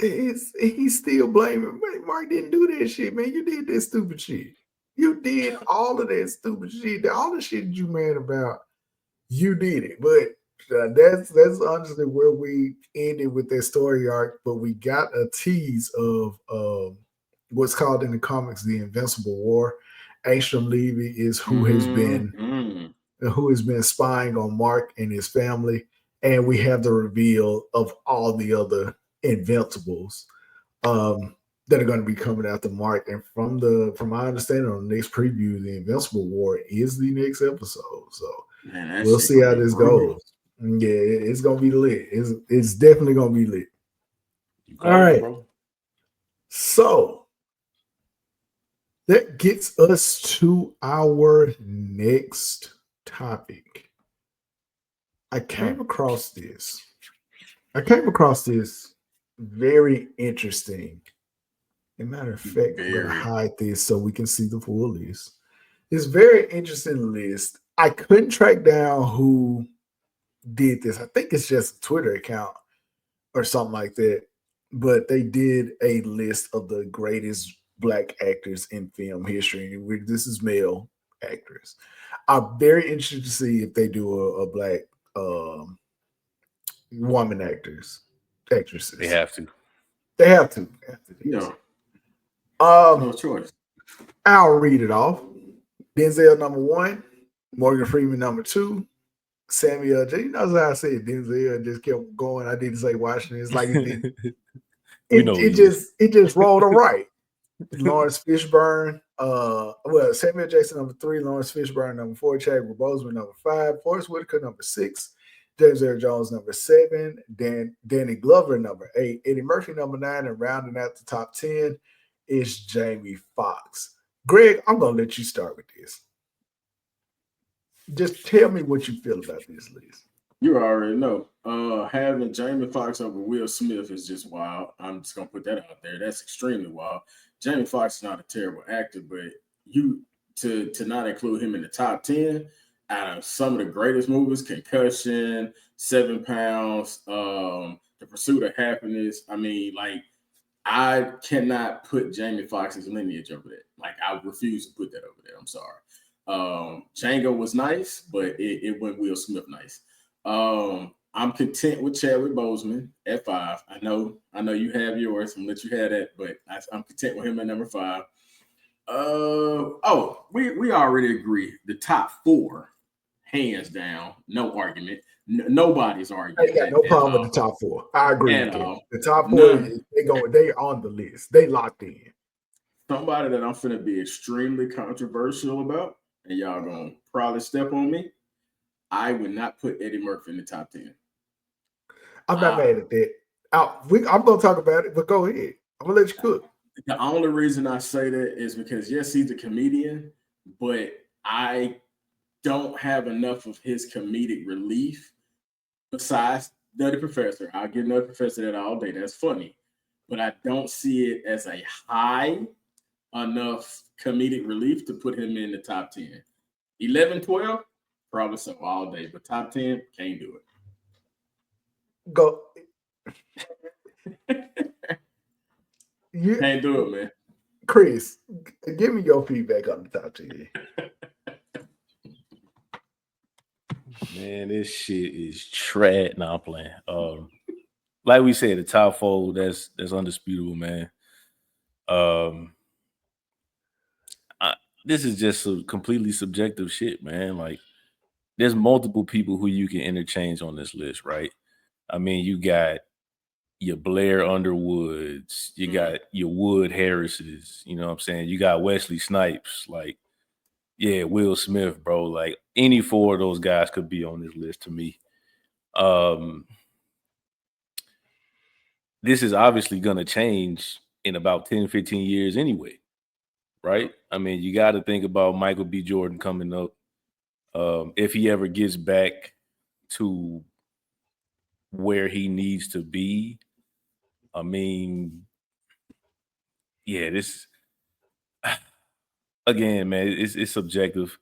he's still blaming. Man, Mark didn't do that shit, man. You did that stupid shit. You did all of that stupid shit. All the shit you mad about, you did it. But that's honestly where we ended with that story arc. But we got a tease of what's called in the comics the Invincible War. Angstrom Levy is who has been spying on Mark and his family, and we have the reveal of all the other Invincibles. that are going to be coming out the mark. And from my understanding, on the next preview, the Invincible War is the next episode. So Man, we'll see how this goes. Yeah, it's gonna be lit. It's definitely gonna be lit. All right, bro. So that gets us to our next topic. I came across this very interesting. As a matter of fact, I'm gonna hide this so we can see the full list. It's very interesting list. I couldn't track down who did this. I think it's just a Twitter account or something like that. But they did a list of the greatest Black actors in film history. This is male actors. I'm very interested to see if they do a Black woman actresses. They have to. They have to. No. No choice. I'll read it off. Denzel number 1, Morgan Freeman number 2, Samuel J. You know how I said Denzel just kept going. I didn't say Washington. It's like it just rolled all right. Lawrence Fishburne, Samuel Jackson number 3, Lawrence Fishburne number 4, Chadwick Boseman number 5, Forrest Whitaker number 6, James Earl Jones number 7, Danny Glover number 8, Eddie Murphy number 9, and rounding out the top 10 is Jamie Foxx. Greg, I'm gonna let you start with this. Just tell me what you feel about this list. You already know. Having Jamie Foxx over Will Smith is just wild. I'm just gonna put that out there. That's extremely wild. Jamie Foxx is not a terrible actor, but you to not include him in the top 10 out of some of the greatest movies, Concussion, 7 Pounds, The Pursuit of Happiness. I mean, like, I cannot put Jamie Foxx's lineage over there. Like, I refuse to put that over there. I'm sorry. Django was nice, but it went Will Smith nice. I'm content with Chadwick Boseman at 5. I know you have yours. I'm gonna let you have that, but I'm content with him at number 5. We already agree. The top 4, hands down, no argument. Nobody's arguing. I got no problem with the top 4. I agree with that. The top 4, they on the list. They locked in. Somebody that I'm finna be extremely controversial about, and y'all gonna probably step on me. I would not put Eddie Murphy in the top 10. I'm not mad at that. I'm gonna talk about it, but go ahead. I'm gonna let you cook. The only reason I say that is because, yes, he's a comedian, but I don't have enough of his comedic relief besides Nutty Professor. I'll give Nutty Professor that all day. That's funny. But I don't see it as a high enough comedic relief to put him in the top 10. 11, 12, probably so all day. But top 10, can't do it. Go. Can't do it, man. Chris, give me your feedback on the top 10. Man, this shit is trash. No, I'm playing. Like we said, the top 4, that's undisputable, man. This is just some completely subjective shit, man. Like, there's multiple people who you can interchange on this list, right? I mean, you got your Blair Underwoods, you got your Wood Harrises, you know what I'm saying? You got Wesley Snipes, like, yeah, Will Smith, bro. Like, any 4 of those guys could be on this list to me. This is obviously going to change in about 10, 15 years anyway, right? I mean, you got to think about Michael B. Jordan coming up. If he ever gets back to where he needs to be, I mean, yeah, this again, man, it's subjective.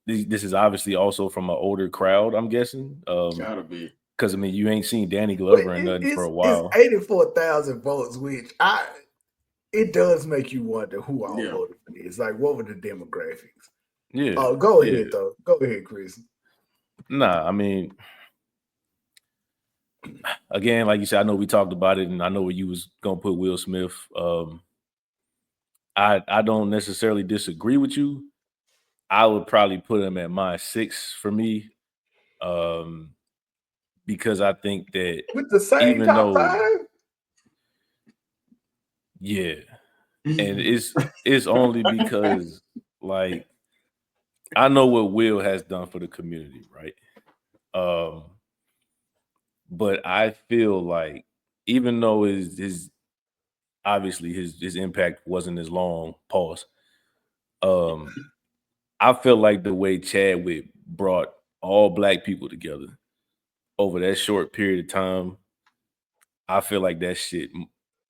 This is obviously also from an older crowd, I'm guessing. Gotta be. Because, I mean, you ain't seen Danny Glover and nothing for a while. It's 84,000 votes, which it does make you wonder who all voted for this. Like, what were the demographics? Yeah. Go ahead, though. Go ahead, Chris. Nah, I mean, again, like you said, I know we talked about it, and I know where you was gonna put Will Smith. I don't necessarily disagree with you. I would probably put him at my 6 for me. Because I think that with the same top 5, Yeah. And it's only because like I know what Will has done for the community, right? But I feel like even though his obviously his impact wasn't as long, pause. I feel like the way Chadwick brought all black people together over that short period of time, I feel like that shit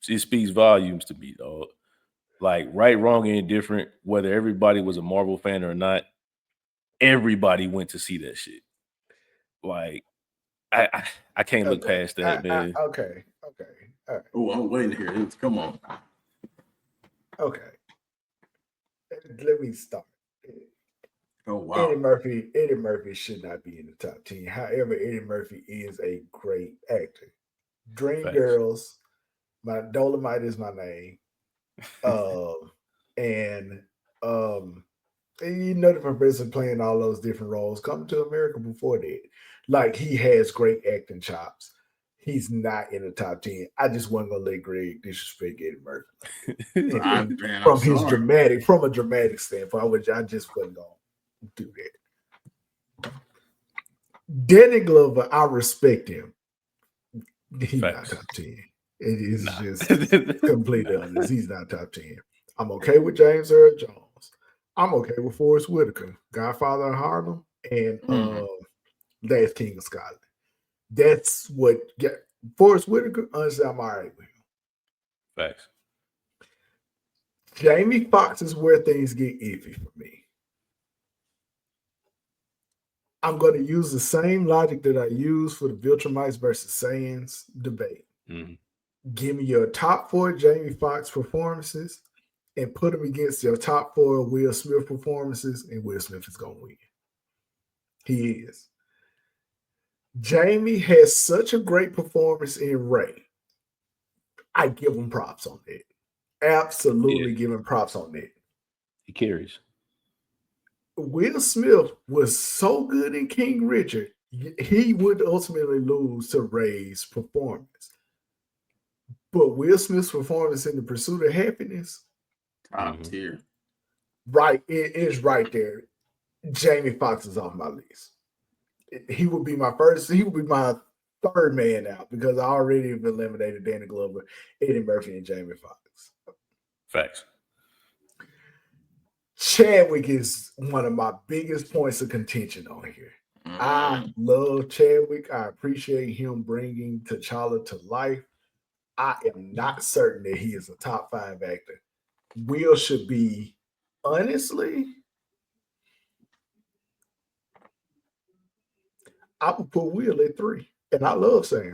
it speaks volumes to me, dog. Like right, wrong, and indifferent, whether everybody was a Marvel fan or not, everybody went to see that shit. Like I can't look Okay. past that, man. Okay. All right. Oh, I'm waiting to hear this. Come on. Okay. Let me start. Oh wow. Eddie Murphy should not be in the top 10. However, Eddie Murphy is a great actor. Dreamgirls, my Dolomite is my name. And you know the professor playing all those different roles. Coming to America before that. Like he has great acting chops. He's not in the top 10. I just wasn't gonna let Greg disrespect Eddie Murphy. I'm from sorry. from a dramatic standpoint, which I just wasn't gonna do that. Danny Glover, I respect him. He's not top 10. It is just completely honest. He's not top 10. I'm okay with James Earl Jones. I'm okay with Forrest Whitaker, Godfather of Harlem, and Last King of Scotland. That's what Forrest Whitaker, honestly, I'm all right with him. Facts. Jamie Foxx is where things get iffy for me. I'm going to use the same logic that I used for the Viltrumites versus Saiyans debate. Mm-hmm. Give me your top 4 Jamie Foxx performances and put them against your top 4 Will Smith performances, and Will Smith is going to win. He is. Jamie has such a great performance in Ray. I give him props on that. Absolutely give him props on that. He carries. Will Smith was so good in King Richard, he would ultimately lose to Ray's performance. But Will Smith's performance in The Pursuit of Happiness, top tier. Right, it is right there. Jamie Foxx is off my list. He would be my third man out because I already have eliminated Danny Glover, Eddie Murphy, and Jamie Foxx. Facts. Chadwick is one of my biggest points of contention on here. I love Chadwick. I appreciate him bringing T'Challa to life. I am not certain that he is a top 5 actor. Will should be, honestly, I would put Will at 3. And I love Sam.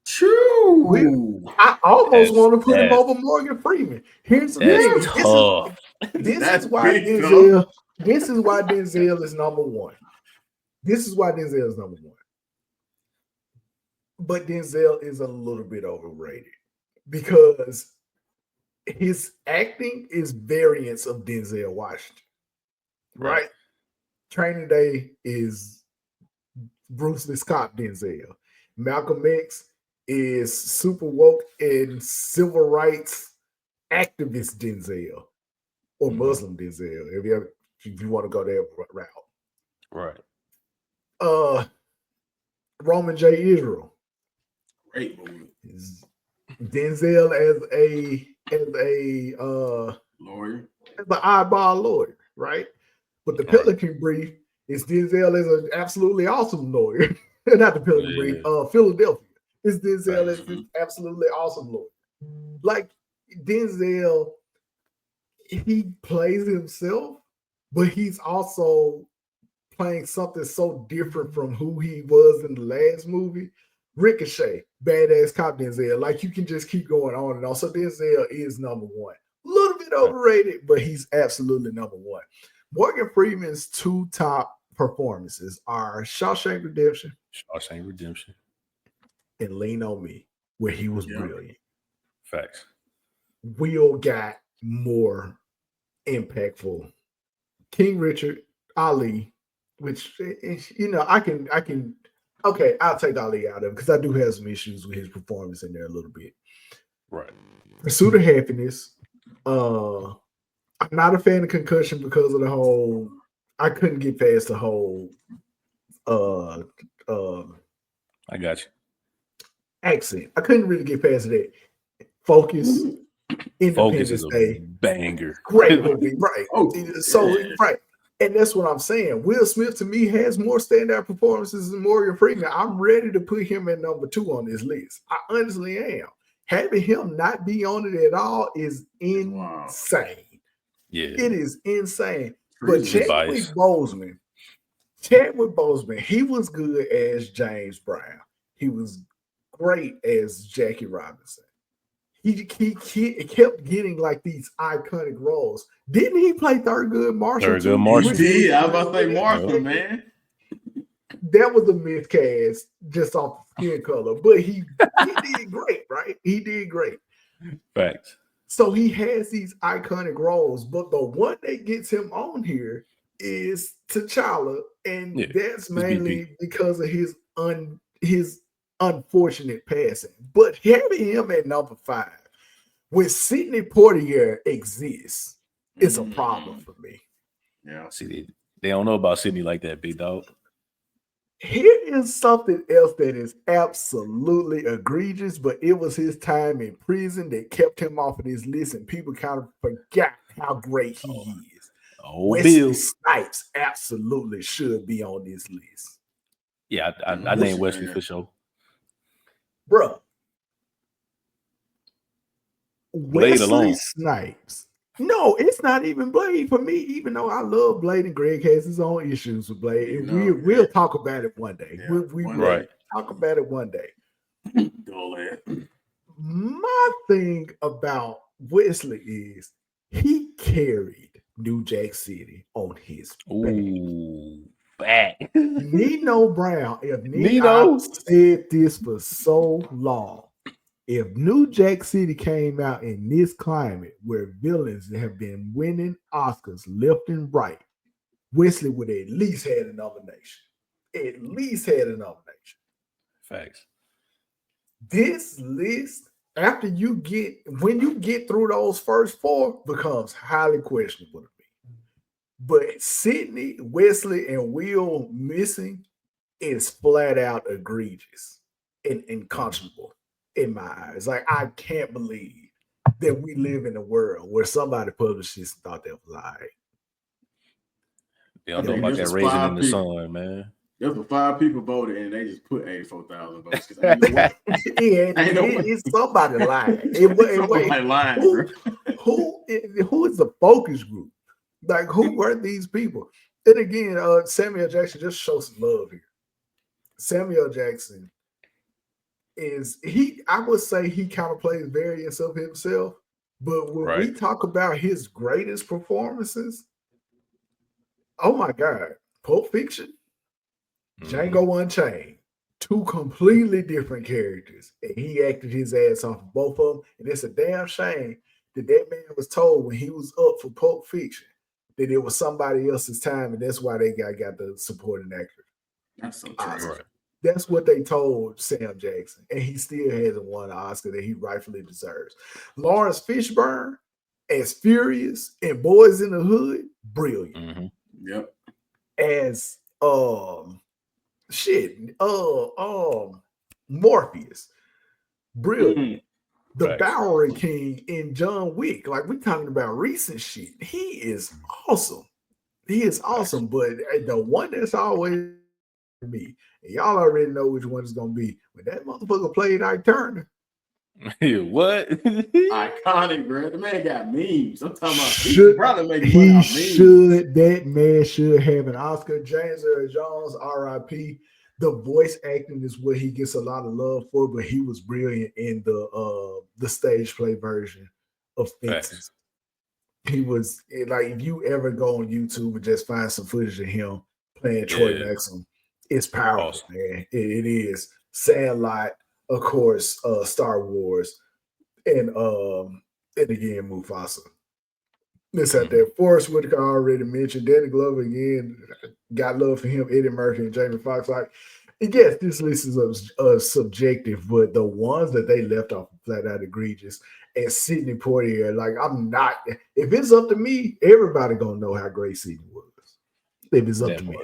True. I almost want to put him over Morgan Freeman. Here's the thing. This is why Denzel is number 1. This is why Denzel is number 1. But Denzel is a little bit overrated because his acting is variants of Denzel Washington. Right? Training Day is Bruce Lee Scott Denzel. Malcolm X is super woke and civil rights activist Denzel or Muslim Denzel, if you want to go that route. Right. Roman J. Israel. Great movie. Denzel as a lawyer. As an oddball lawyer, right? But the Pelican Brief is Denzel as an absolutely awesome lawyer. Not the Pelican Brief, Philadelphia. It's Denzel as an absolutely awesome lawyer. Like Denzel, he plays himself, but he's also playing something so different from who he was in the last movie. Ricochet, badass cop Denzel. Like you can just keep going on and on. So Denzel is number 1. A little bit overrated, but he's absolutely number 1. Morgan Freeman's 2 top performances are Shawshank Redemption and Lean on Me, where he was brilliant. Facts. Will got more impactful. King Richard, Ali, which I can. Okay, I'll take Ali out of him because I do have some issues with his performance in there a little bit. Right. Pursuit of Happiness. I'm not a fan of Concussion because of the whole. I couldn't get past the whole. I got you. Accent. I couldn't really get past that. Focus. Focus is Independence a Day. banger. Great movie, right? So yeah. right. And that's what I'm saying. Will Smith to me has more standout performances than Morgan Freeman. I'm ready to put him at number 2 on this list. I honestly am. Having him not be on it at all is insane. Yeah. It is insane. But Chadwick Boseman, he was good as James Brown. He was great as Jackie Robinson. He kept getting like these iconic roles. Didn't he play Thurgood Marshall? Thurgood Marshall. He did. I was about to say Marshall, man. That was a miscast just off the skin color, but he did great, right? He did great. Facts. So he has these iconic roles, but the one that gets him on here is T'Challa, and that's mainly because of his unfortunate passing. But having him at number 5 when Sidney Poitier exists is a problem for me. Yeah. See, they don't know about Sidney like that, big dog. Here is something else that is absolutely egregious, but it was his time in prison that kept him off of this list, and people kind of forgot how great he is. Wesley Snipes absolutely should be on this list. Yeah, I named Wesley for sure. Bro. Wesley Snipes. No, it's not even Blade for me, even though I love Blade and Greg has his own issues with Blade. And we'll talk about it one day. Yeah, we will talk about it one day. My thing about Wesley is he carried New Jack City on his back. Nino Brown, I've said this for so long. If New Jack City came out in this climate where villains have been winning Oscars left and right, Wesley would at least had a nomination. At least had a nomination. Facts. This list, when you get through those first 4, becomes highly questionable to me. But Sidney, Wesley, and Will missing is flat out egregious and unconscionable. In my eyes, like I can't believe that we live in a world where somebody published this and thought that was all right. They don't know about that raisin in the sun, man. There's 5 people voted and they just put 84,000 votes. It's somebody lying. Who is the focus group? Like who were these people? And again, Samuel Jackson just shows some love here. Samuel Jackson. I would say he kind of plays variants of himself, but when we talk about his greatest performances, oh my God, Pulp Fiction, Django Unchained, 2 completely different characters, and he acted his ass off of both of them, and it's a damn shame that man was told when he was up for Pulp Fiction that it was somebody else's time, and that's why they got the supporting actor. That's so true. That's what they told Sam Jackson, and he still hasn't won an Oscar that he rightfully deserves. Lawrence Fishburne as Furious and Boys in the Hood, brilliant. Mm-hmm. Yep. As Morpheus, brilliant. Mm-hmm. The Bowery King in John Wick, like we're talking about recent shit. He is awesome. But the one that's always me, and y'all already know which one it's gonna be. When that motherfucker played Ike Turner. What? Iconic, bro. The man got memes. I'm talking about that man should have an Oscar. James Earl Jones, R.I.P. The voice acting is what he gets a lot of love for, but he was brilliant in the stage play version of Fences. He was like, if you ever go on YouTube and just find some footage of him playing Troy Maxim, it's powerful, man. It is. Sandlot, of course, Star Wars, and again Mufasa. This out there. Forrest Whitaker already mentioned. Danny Glover again. Got love for him. Eddie Murphy and Jamie Foxx. Like Yes, this list is subjective, but the ones that they left off flat out egregious. And Sidney Poitier, like I'm not. If it's up to me, everybody gonna know how great Sidney was. If it's up to me,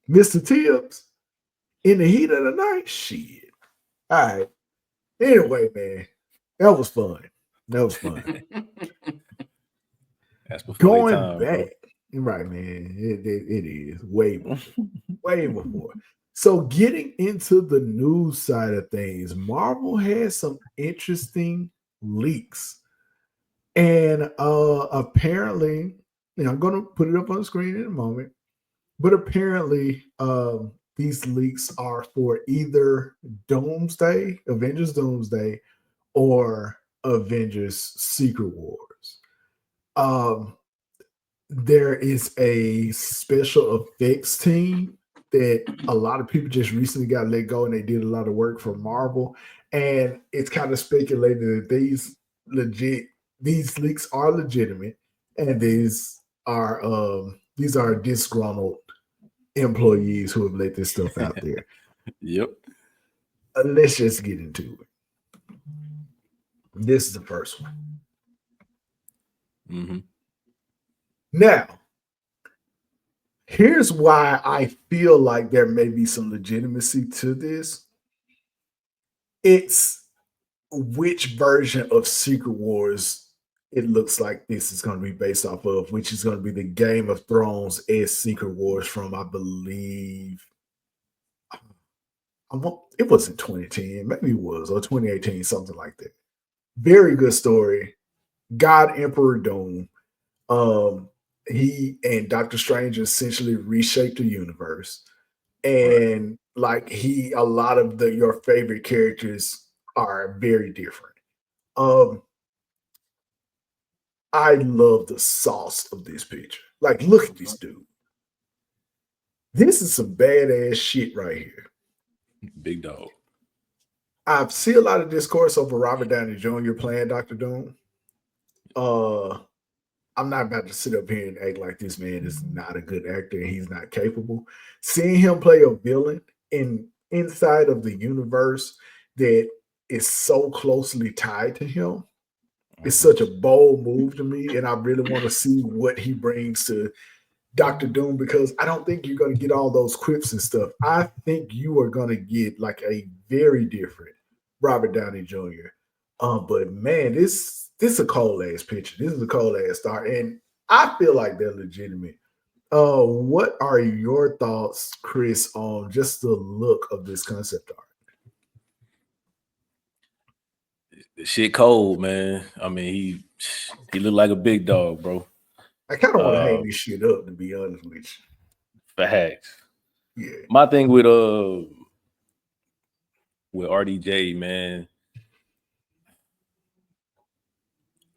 Mr. Tibbs, in the heat of the night, shit. All right. Anyway, man, that was fun. That was fun. That's before Going time, back, right, man. It is way before, way before. So, getting into the news side of things, Marvel has some interesting leaks, and apparently, I'm going to put it up on the screen in a moment. But apparently, these leaks are for either Doomsday, Avengers Doomsday, or Avengers Secret Wars. There is a special effects team that a lot of people just recently got let go, and they did a lot of work for Marvel. And it's kind of speculated that these leaks are legitimate, and these are disgruntled employees who have let this stuff out there. Yep. Let's just get into it. This is the first one. Mm-hmm. Now, here's why I feel like there may be some legitimacy to this. It's which version of Secret Wars it looks like this is going to be based off of, which is going to be the Game of Thrones as Secret Wars from, I believe, it wasn't 2010, maybe it was, or 2018, something like that. Very good story. God Emperor Doom. He and Doctor Strange essentially reshaped the universe. And like a lot of your favorite characters are very different. I love the sauce of this picture. Like, look at this dude. This is some badass shit right here. Big dog. I see a lot of discourse over Robert Downey Jr. playing Dr. Doom. I'm not about to sit up here and act like this man is not a good actor and he's not capable. Seeing him play a villain inside of the universe that is so closely tied to him is such a bold move to me. And I really want to see what he brings to Dr. Doom, because I don't think you're going to get all those quips and stuff. I think you are going to get like a very different Robert Downey Jr. But man, this is a cold ass picture. This is a cold ass star, and I feel like they're legitimate. What are your thoughts, Chris, on just the look of this concept art? Shit cold, man. I mean, he looked like a big dog, bro. I kind of want to hang this shit up, to be honest with you. Facts. Yeah. My thing with RDJ, man,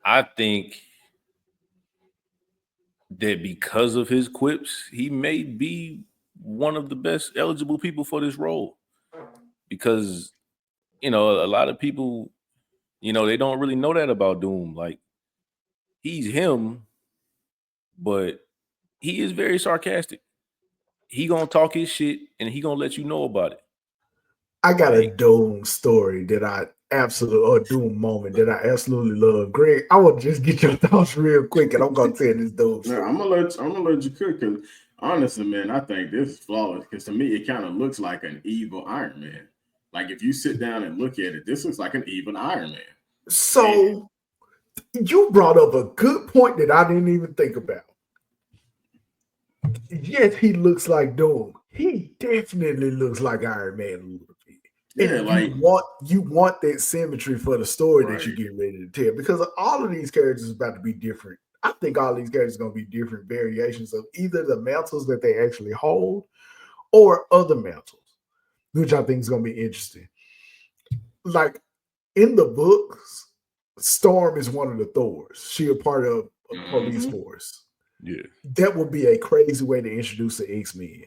I think that because of his quips, he may be one of the best eligible people for this role. Because, a lot of people, they don't really know that about Doom. Like, he's him, but he is very sarcastic. He gonna talk his shit and he gonna let you know about it. I got a Doom story that I or Doom moment that I absolutely love. Greg, I want to just get your thoughts real quick, and I'm gonna tell this Doom story. I'm gonna let you cook, because honestly, man, I think this is flawless. Because to me, it kind of looks like an evil Iron Man. Like, if you sit down and look at it, this looks like an evil Iron Man. So you brought up a good point that I didn't even think about. Yes, he looks like Doom. He definitely looks like Iron Man a little bit. Yeah, and like you want that symmetry for the story right. that you get ready to tell, because all of these characters is about to be different. I think all these characters are going to be different variations of either the mantles that they actually hold or other mantles, which I think is going to be interesting. Like in the books, Storm is one of the Thors. She a part of a police force. Yeah. That would be a crazy way to introduce the X-Men,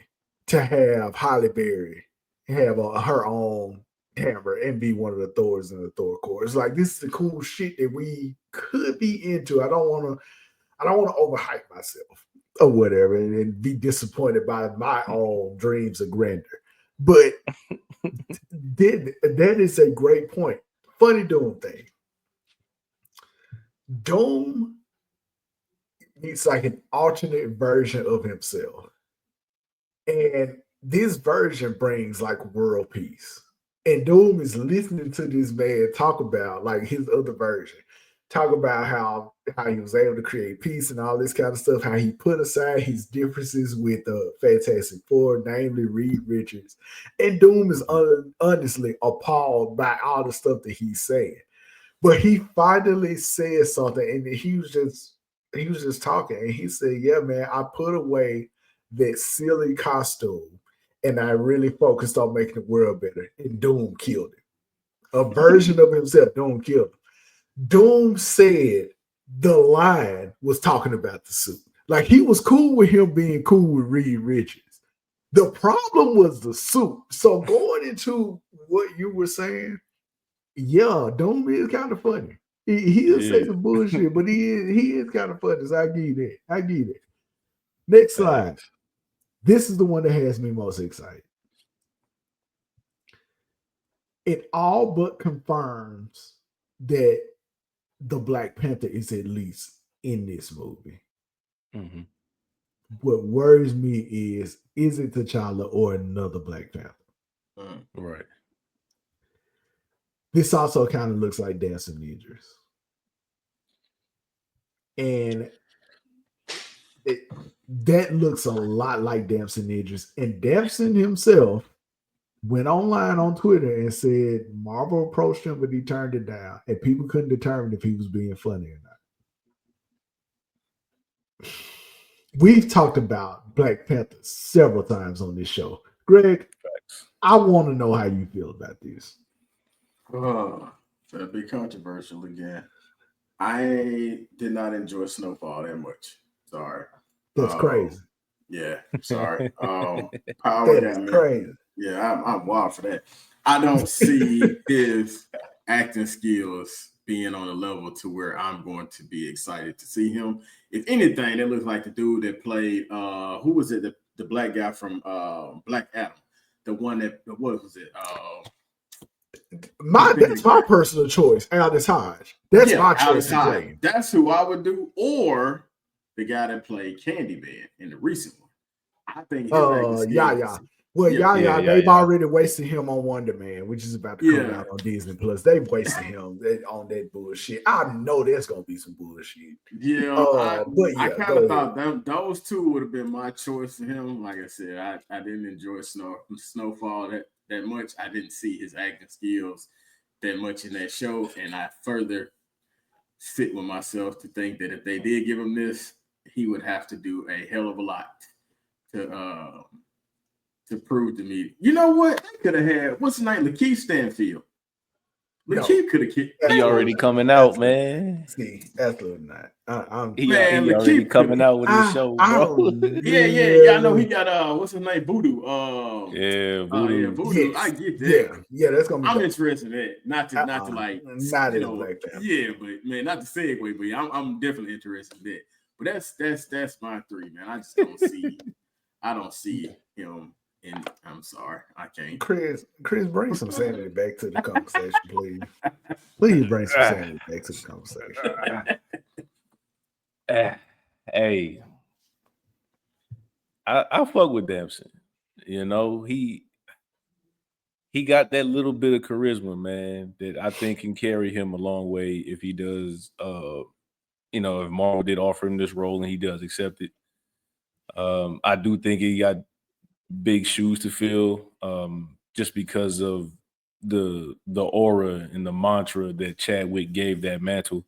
to have Halle Berry have her own hammer and be one of the Thors in the Thor Corps. It's like, this is the cool shit that we could be into. I don't want to overhype myself or whatever and be disappointed by my own dreams of grandeur. But that is a great point. Funny Doom thing. Doom needs like an alternate version of himself. And this version brings like world peace. And Doom is listening to this man talk about like his other version, talk about how he was able to create peace and all this kind of stuff, how he put aside his differences with Fantastic Four, namely Reed Richards. And Doom is honestly appalled by all the stuff that he's saying. But he finally said something, and he was just talking, and he said, "Yeah, man, I put away that silly costume, and I really focused on making the world better." And Doom killed it. A version of himself, Doom killed him. Doom said the line was talking about the suit. Like he was cool with him being cool with Reed Richards. The problem was the suit. So going into what you were saying. Yeah, Doom is kind of funny. He'll say some bullshit, but he is kind of funny. So I give you that. I give you that. Next slide. This is the one that has me most excited. It all but confirms that the Black Panther is at least in this movie. Mm-hmm. What worries me is it T'Challa or another Black Panther? Right. This also kind of looks like Dancing Ninjas. And that looks a lot like Dancing Ninjas. And Dancing himself went online on Twitter and said Marvel approached him, but he turned it down. And people couldn't determine if he was being funny or not. We've talked about Black Panther several times on this show. Greg, I want to know how you feel about this. That'd be controversial again. I did not enjoy Snowfall that much. Sorry. That's crazy. Yeah, sorry. Power got me. Crazy. Yeah, I'm wild for that. I don't see his acting skills being on a level to where I'm going to be excited to see him. If anything, that looks like the dude that played who was it? The black guy from Black Adam. The one that what was it? That's my personal choice. Aldous Hodge. That's my choice to play. That's who I would do, or the guy that played Candyman in the recent one. I think they've already wasted him on Wonder Man, which is about to come out on Disney Plus. They've wasted him on that bullshit. I know there's gonna be some bullshit. Yeah, I kind of thought those two would have been my choice for him. Like I said, I didn't enjoy Snowfall that much. I didn't see his acting skills that much in that show, and I further sit with myself to think that if they did give him this, he would have to do a hell of a lot to prove to me. You know what? They could have had what's his name, Lakeith Stanfield. Lakeith could have kicked. He already coming out, man. See, absolutely not. He already coming out with his show, bro. Yeah. I know he got what's his name, Voodoo. Voodoo. Voodoo. Yes. I get that. Yeah, that's gonna be. I'm interested in that. Not to like, not in Black Panther. Yeah, but man, not to segue, but I'm definitely interested in that. But that's my three, man. I just don't see. I don't see him. And I'm sorry, I can't. Chris, bring some sanity back to the conversation, please. Please bring some sanity back to the conversation. Hey, I fuck with Damson. You know, he got that little bit of charisma, man, that I think can carry him a long way if he does. If Marvel did offer him this role and he does accept it. I do think he got big shoes to fill, just because of the aura and the mantra that Chadwick gave that mantle.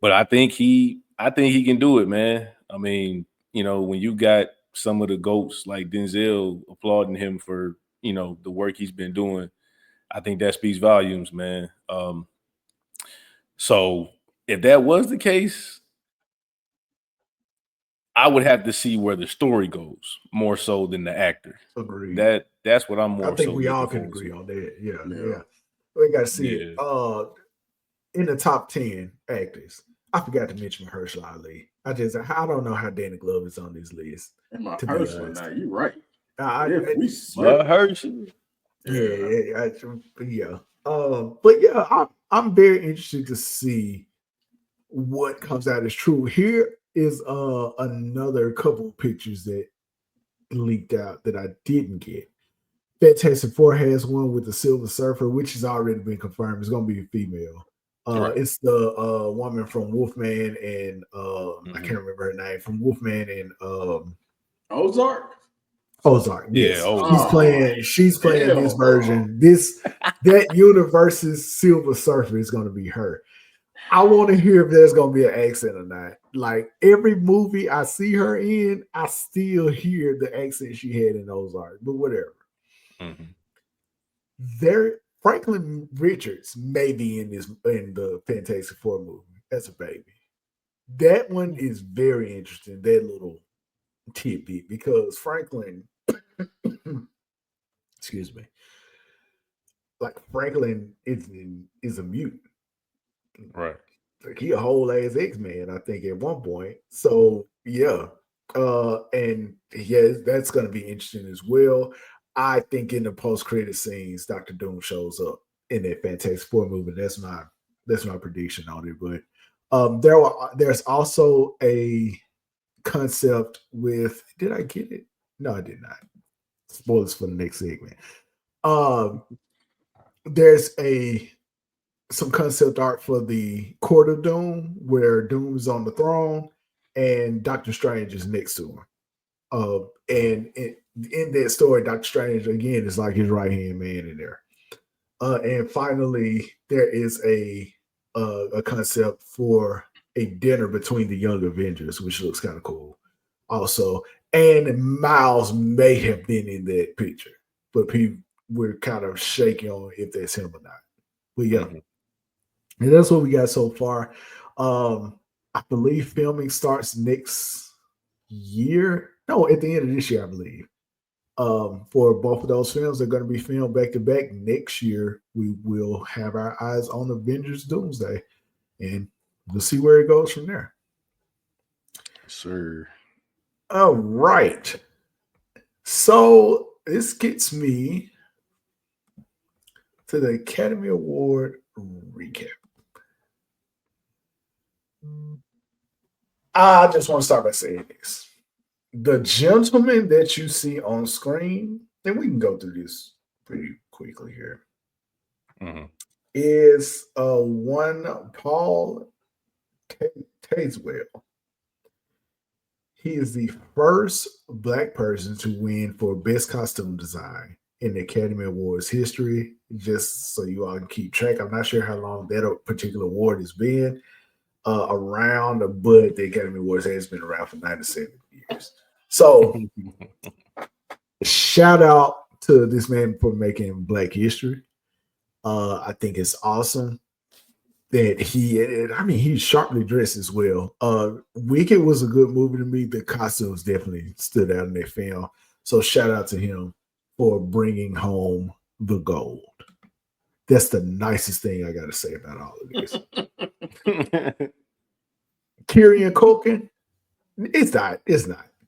But I think he can do it, man. I mean, when you got some of the GOATs like Denzel applauding him for, the work he's been doing, I think that speaks volumes, man. So if that was the case, I would have to see where the story goes more so than the actor. Agreed. That's what I'm more. I think we all can agree on that. Yeah. We got to see it. In the top 10 actors, I forgot to mention Mahershala Ali. I don't know how Danny Glover is on this list. Mahershala, now you're right. Hershey. Yeah. But yeah, I'm very interested to see what comes out as true. Here is another couple of pictures that leaked out that I didn't get. Fantastic Four has one with the Silver Surfer, which has already been confirmed. It's going to be a female. Right. It's the woman from Wolfman and I can't remember her name, from Wolfman and Ozark. Yes. Yeah, she's playing this version. That universe's Silver Surfer is going to be her. I want to hear if there's going to be an accent or not. Like every movie I see her in, I still hear the accent she had in Ozark, but whatever. Franklin Richards may be in the Fantastic Four movie as a baby. That one is very interesting. That little tidbit, because Franklin, excuse me, like Franklin is a mutant, right. like he a whole ass X-Man, I think, at one point. So yeah, and yeah, that's gonna be interesting as well. I think in the post-credit scenes, Dr. Doom shows up in that Fantastic Four movie. That's my prediction on it. But there's also a concept with. Did I get it? No, I did not. Spoilers for the next segment. There's some concept art for the Court of Doom, where Doom is on the throne and Doctor Strange is next to him. And in that story, Doctor Strange again is like his right hand man in there. And finally, there is a concept for a dinner between the Young Avengers, which looks kind of cool. Also, and Miles may have been in that picture, but we're kind of shaky on if that's him or not. But yeah, and that's what we got so far. I believe filming starts next year. No, at the end of this year, I believe. For both of those films, they're going to be filmed back to back next year. We will have our eyes on Avengers Doomsday, and we'll see where it goes from there. Sir. All right. So this gets me to the Academy Award recap. I just want to start by saying this. The gentleman that you see on screen, and we can go through this pretty quickly here, is one Paul Tazewell. He is the first Black person to win for Best Costume Design in the Academy Awards history, just so you all can keep track. I'm not sure how long that particular award has been around, but the Academy Awards has been around for 97 years. So shout out to this man for making Black history. I think it's awesome that he's sharply dressed as well. Wicked was a good movie to me. The costumes definitely stood out in that film. So shout out to him for bringing home the gold. That's the nicest thing I got to say about all of this. Kieran Culkin, it's not.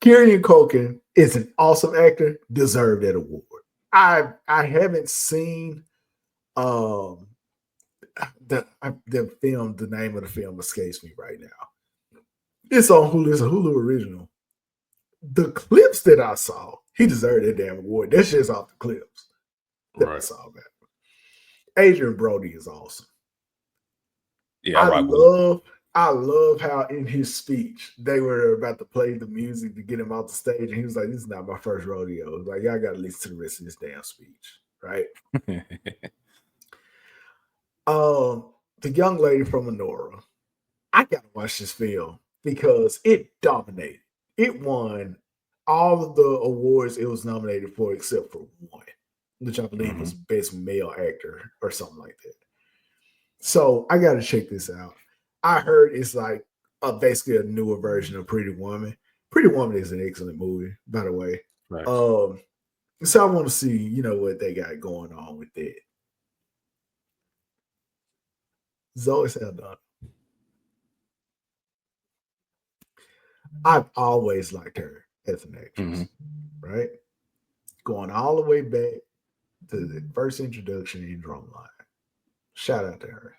Kieran Culkin is an awesome actor, deserved that award. I haven't seen the film. The name of the film escapes me right now. It's on Hulu. It's a Hulu original. The clips that I saw, he deserved that damn award. That's just off the clips that I saw about. Adrian Brody is awesome. Yeah, I love how in his speech they were about to play the music to get him off the stage, and he was like, "This is not my first rodeo." Like, y'all got to listen to the rest of this damn speech, right? The young lady from Honora, I gotta watch this film because it dominated. It won all of the awards it was nominated for except for one, which I believe was Best Male Actor or something like that. So I gotta check this out. I heard it's like basically a newer version of Pretty Woman. Pretty Woman is an excellent movie, by the way. Right. So I want to see, what they got going on with that. Zoe Saldana. I've always liked her as an actress, right? going all the way back to the first introduction in Drumline. Shout out to her.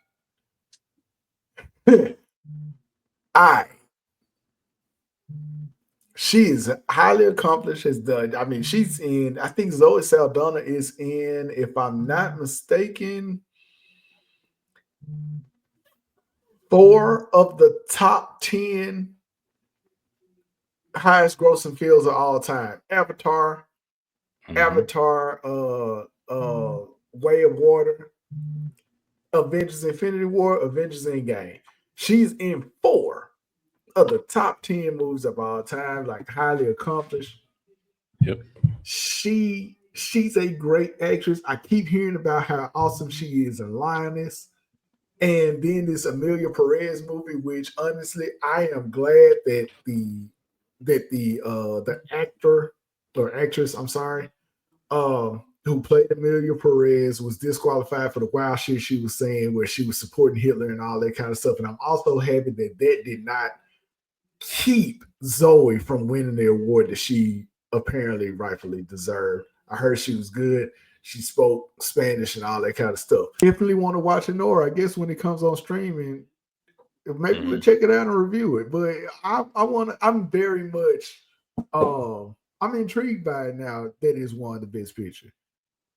She is highly accomplished, has done. I mean, she's in, I think Zoe Saldana is in, if I'm not mistaken, 4 of the top 10 highest grossing films of all time. Avatar, Way of Water, Avengers Infinity War, Avengers Endgame. She's in 4 of the top 10 movies of all time, like highly accomplished. Yep. She's a great actress. I keep hearing about how awesome she is in Lioness. And then this Amelia Perez movie, which honestly, I am glad that the actor or actress, I'm sorry, who played Amelia Perez was disqualified for the wild shit she was saying, where she was supporting Hitler and all that kind of stuff. And I'm also happy that did not keep Zoe from winning the award that she apparently rightfully deserved. I heard she was good. She spoke Spanish and all that kind of stuff. Definitely want to watch it, or I guess when it comes on streaming, maybe we'll check it out and review it. But I'm very much I'm intrigued by it now that is one of the best picture.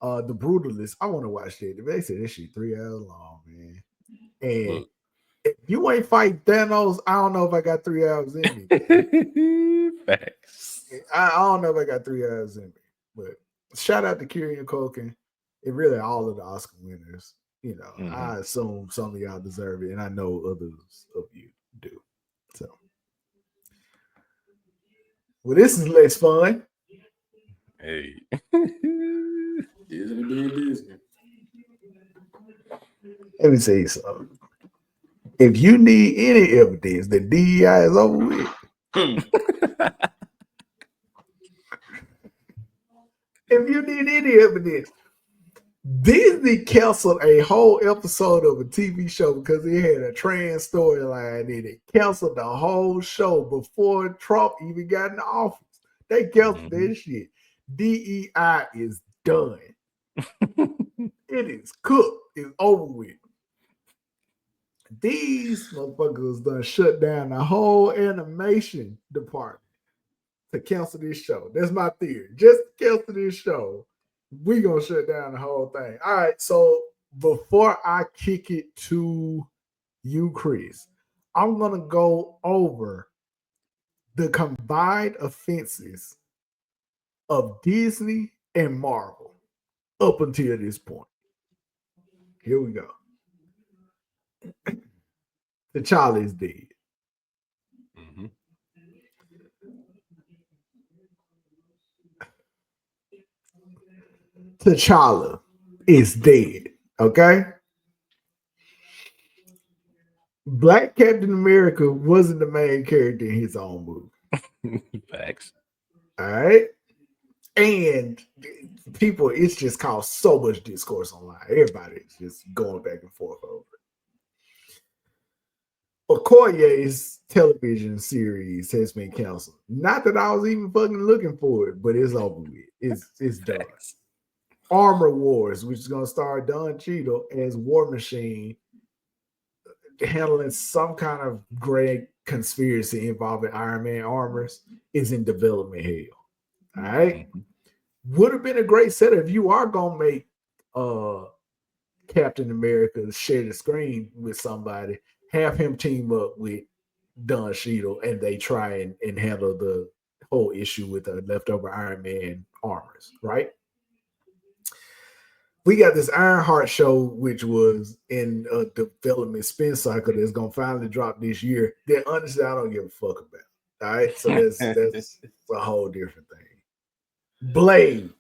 The Brutalist, I want to watch that. They said this shit 3 hours long, man. And if you ain't fight Thanos, I don't know if I got 3 hours in me. Facts. I don't know if I got 3 hours in me. But shout out to Kieran Culkin and really all of the Oscar winners. You know, I assume some of y'all deserve it, and I know others of you do. So, well, this is less fun. Hey. Isn't it being Disney? Let me say something. If you need any evidence that DEI is over with, if you need any evidence, Disney canceled a whole episode of a TV show because it had a trans storyline in it. Canceled the whole show before Trump even got in office. They canceled that shit. DEI is done. It is cooked. It's over with. These motherfuckers done shut down the whole animation department to cancel this show. That's my theory. Just cancel this show. We gonna shut down the whole thing. All right. So before I kick it to you, Chris, I'm gonna go over the combined offenses of Disney and Marvel up until this point. Here we go. T'Challa is dead. T'Challa is dead. Okay. Black Captain America wasn't the main character in his own movie. Facts. All right. And people, it's just caused so much discourse online. Everybody's just going back and forth over it. Okoye's television series has been canceled. Not that I was even fucking looking for it, but it's over with. It's done. Armor Wars, which is going to star Don Cheadle as War Machine, handling some kind of great conspiracy involving Iron Man armors, is in development hell. All right. Would have been a great setup if you are going to make Captain America share the screen with somebody. Have him team up with Don Cheadle and they try and handle the whole issue with the leftover Iron Man armors, right? We got this Ironheart show, which was in a development spin cycle that's going to finally drop this year. That honestly, I don't give a fuck about. All right. So that's a whole different thing. Blade,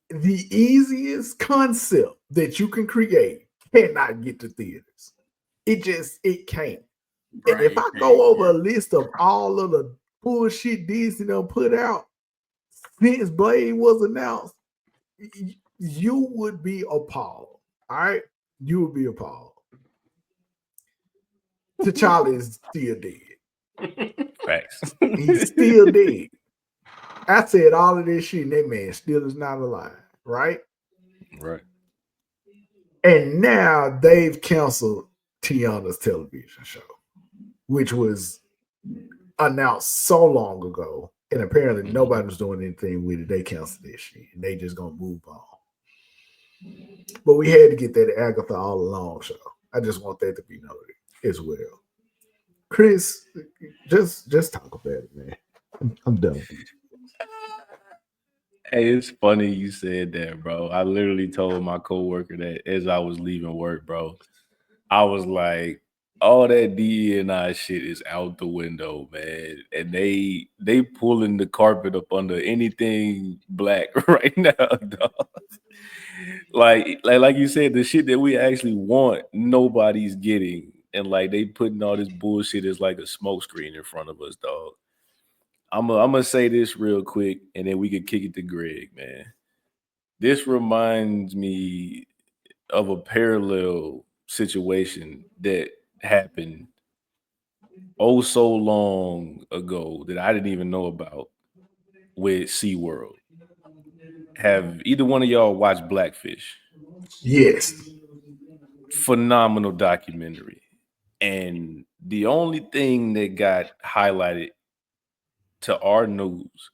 the easiest concept that you can create, cannot get to theaters. It can't. Right, and if I go over a list of all of the bullshit Disney done put out since Blade was announced, you would be appalled. All right? You would be appalled. T'Challa is still dead. Facts. He's still dead. I said all of this shit, and that man still is not alive, right? Right. And now they've canceled Tiana's television show, which was announced so long ago, and apparently nobody was doing anything with it. They canceled this shit, and they just gonna move on. But we had to get that Agatha All Along show. I just want that to be noted as well. Chris, just talk about it, man. I'm done with you. Hey, it's funny you said that, bro. I literally told my coworker that as I was leaving work, bro. I was like, all that DEI shit is out the window, man. And they pulling the carpet up under anything black right now, dog. Like you said, the shit that we actually want, nobody's getting. And like they putting all this bullshit as like a smoke screen in front of us, dog. I'm gonna say this real quick, and then we can kick it to Greg, man. This reminds me of a parallel situation that happened oh so long ago that I didn't even know about with SeaWorld. Have either one of y'all watched Blackfish? Yes. Phenomenal documentary. And the only thing that got highlighted to our news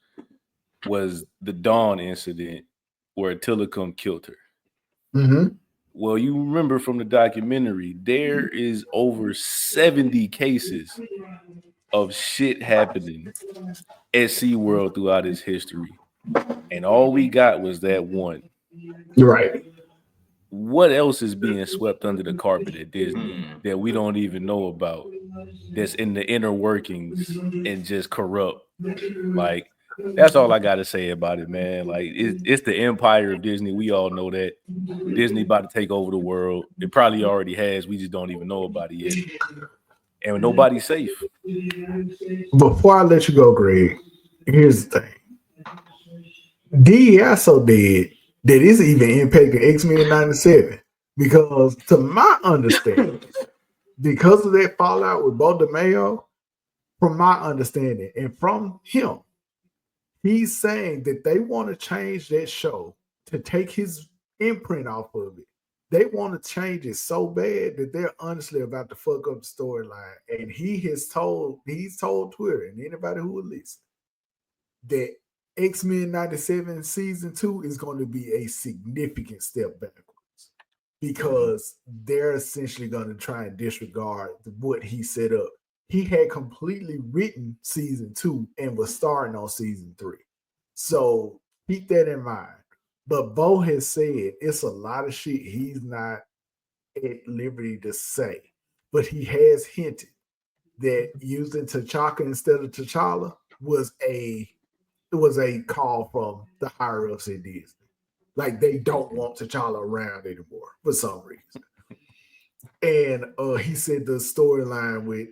was the Dawn incident where Tillicum killed her. Mm-hmm. Well, you remember from the documentary, there is over 70 cases of shit happening at SeaWorld throughout its history. And all we got was that one. Right. What else is being swept under the carpet at Disney that we don't even know about, that's in the inner workings and just corrupt? Like, that's all I got to say about it, man. Like, it's the empire of Disney. We all know that. Disney about to take over the world. It probably already has. We just don't even know about it yet. And nobody's safe. Before I let you go, Greg, here's the thing. DEI so dead that it's even impacting X-Men 97. Because to my understanding, because of that fallout with Bo DeMayo, from my understanding, and from him, he's saying that they want to change that show to take his imprint off of it. They want to change it so bad that they're honestly about to fuck up the storyline. And he's told Twitter and anybody who will listen that X-Men 97 season 2 is going to be a significant step backwards because they're essentially going to try and disregard what he set up. He had completely written season 2 and was starting on season 3. So keep that in mind. But Bo has said it's a lot of shit he's not at liberty to say. But he has hinted that using T'Chaka instead of T'Challa was a call from the higher ups at Disney. Like they don't want T'Challa around anymore for some reason. And he said the storyline with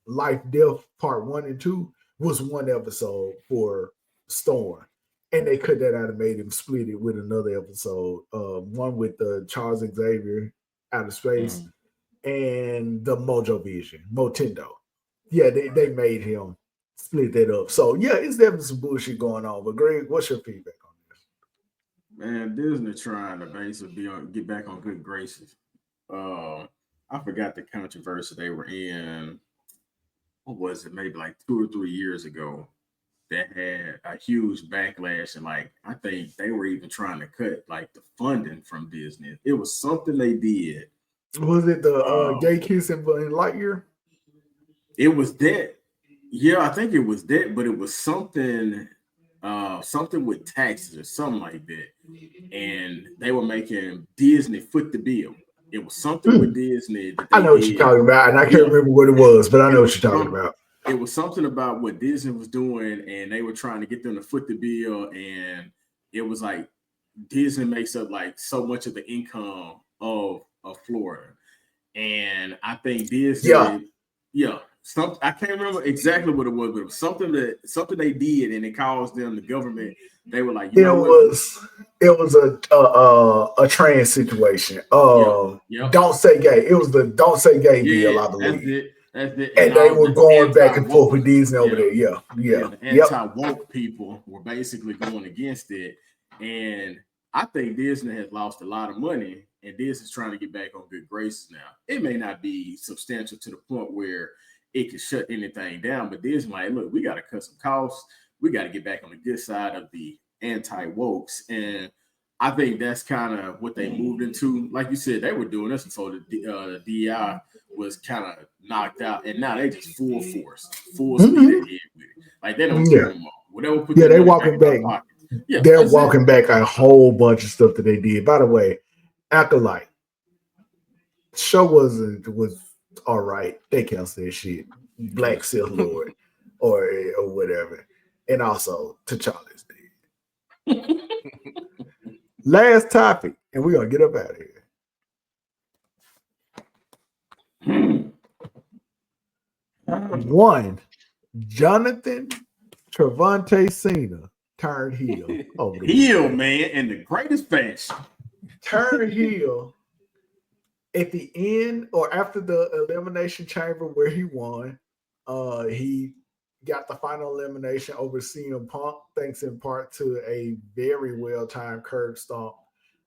Life Death Part 1 and 2 was one episode for Storm. And they cut that out and made him split it with another episode. One with Charles Xavier out of space and the Mojo Vision, Motendo. Yeah, they made him split that up. So yeah, it's definitely some bullshit going on. But Greg, what's your feedback on this? Man, Disney trying to basically get back on good graces. I forgot the controversy they were in. What was it? Maybe like 2 or 3 years ago. That had a huge backlash, and like I think they were even trying to cut like the funding from Disney. It was something they did. Was it the gay kissing in Lightyear? It was that. Yeah, I think it was that, but it was something with taxes or something like that. And they were making Disney foot the bill. It was something with Disney. That I know what you're talking about, and I can't remember what it was, but I know what you're talking about. It was something about what Disney was doing, and they were trying to get them to foot the bill. And it was like Disney makes up like so much of the income of Florida. And I think Disney, I can't remember exactly what it was, but it was something they did, and it caused them, the government. They were like, it was a trans situation. Don't say gay. It was the don't say gay bill, I believe. That's it. And they were going back and forth with Disney over there. Yeah, the anti-woke people were basically going against it. And I think Disney has lost a lot of money, and Disney's trying to get back on good graces now. It may not be substantial to the point where it could shut anything down, but Disney like, look, we got to cut some costs. We got to get back on the good side of the anti-wokes. And I think that's kind of what they moved into. Like you said, they were doing this before the DI was kind of knocked out, and now they just full force, full speed ahead with it. Like they don't care anymore. Whatever. They're walking back. Yeah, they're walking back a whole bunch of stuff that they did. By the way, Acolyte show was all right. They canceled that shit. Black Silk Lord or whatever, and also T'Challa's dead. Last topic, and we're gonna get up out of here. One, Jonathan Trevante Cena turned heel over the heel, man, in the greatest fashion. Turned heel at the end or after the Elimination Chamber where he won. He got the final elimination over CM Punk, thanks in part to a very well-timed curb stomp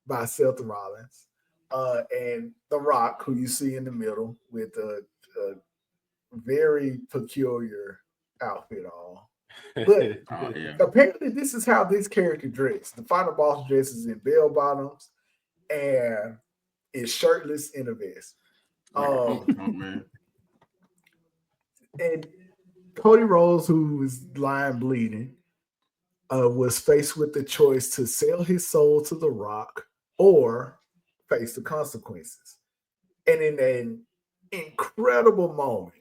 by Seth Rollins. And The Rock, who you see in the middle with a very peculiar outfit on. But apparently this is how this character dressed. The final boss dresses in bell bottoms and is shirtless in a vest. And Cody Rhodes, who was lying bleeding, was faced with the choice to sell his soul to The Rock or face the consequences. And in an incredible moment,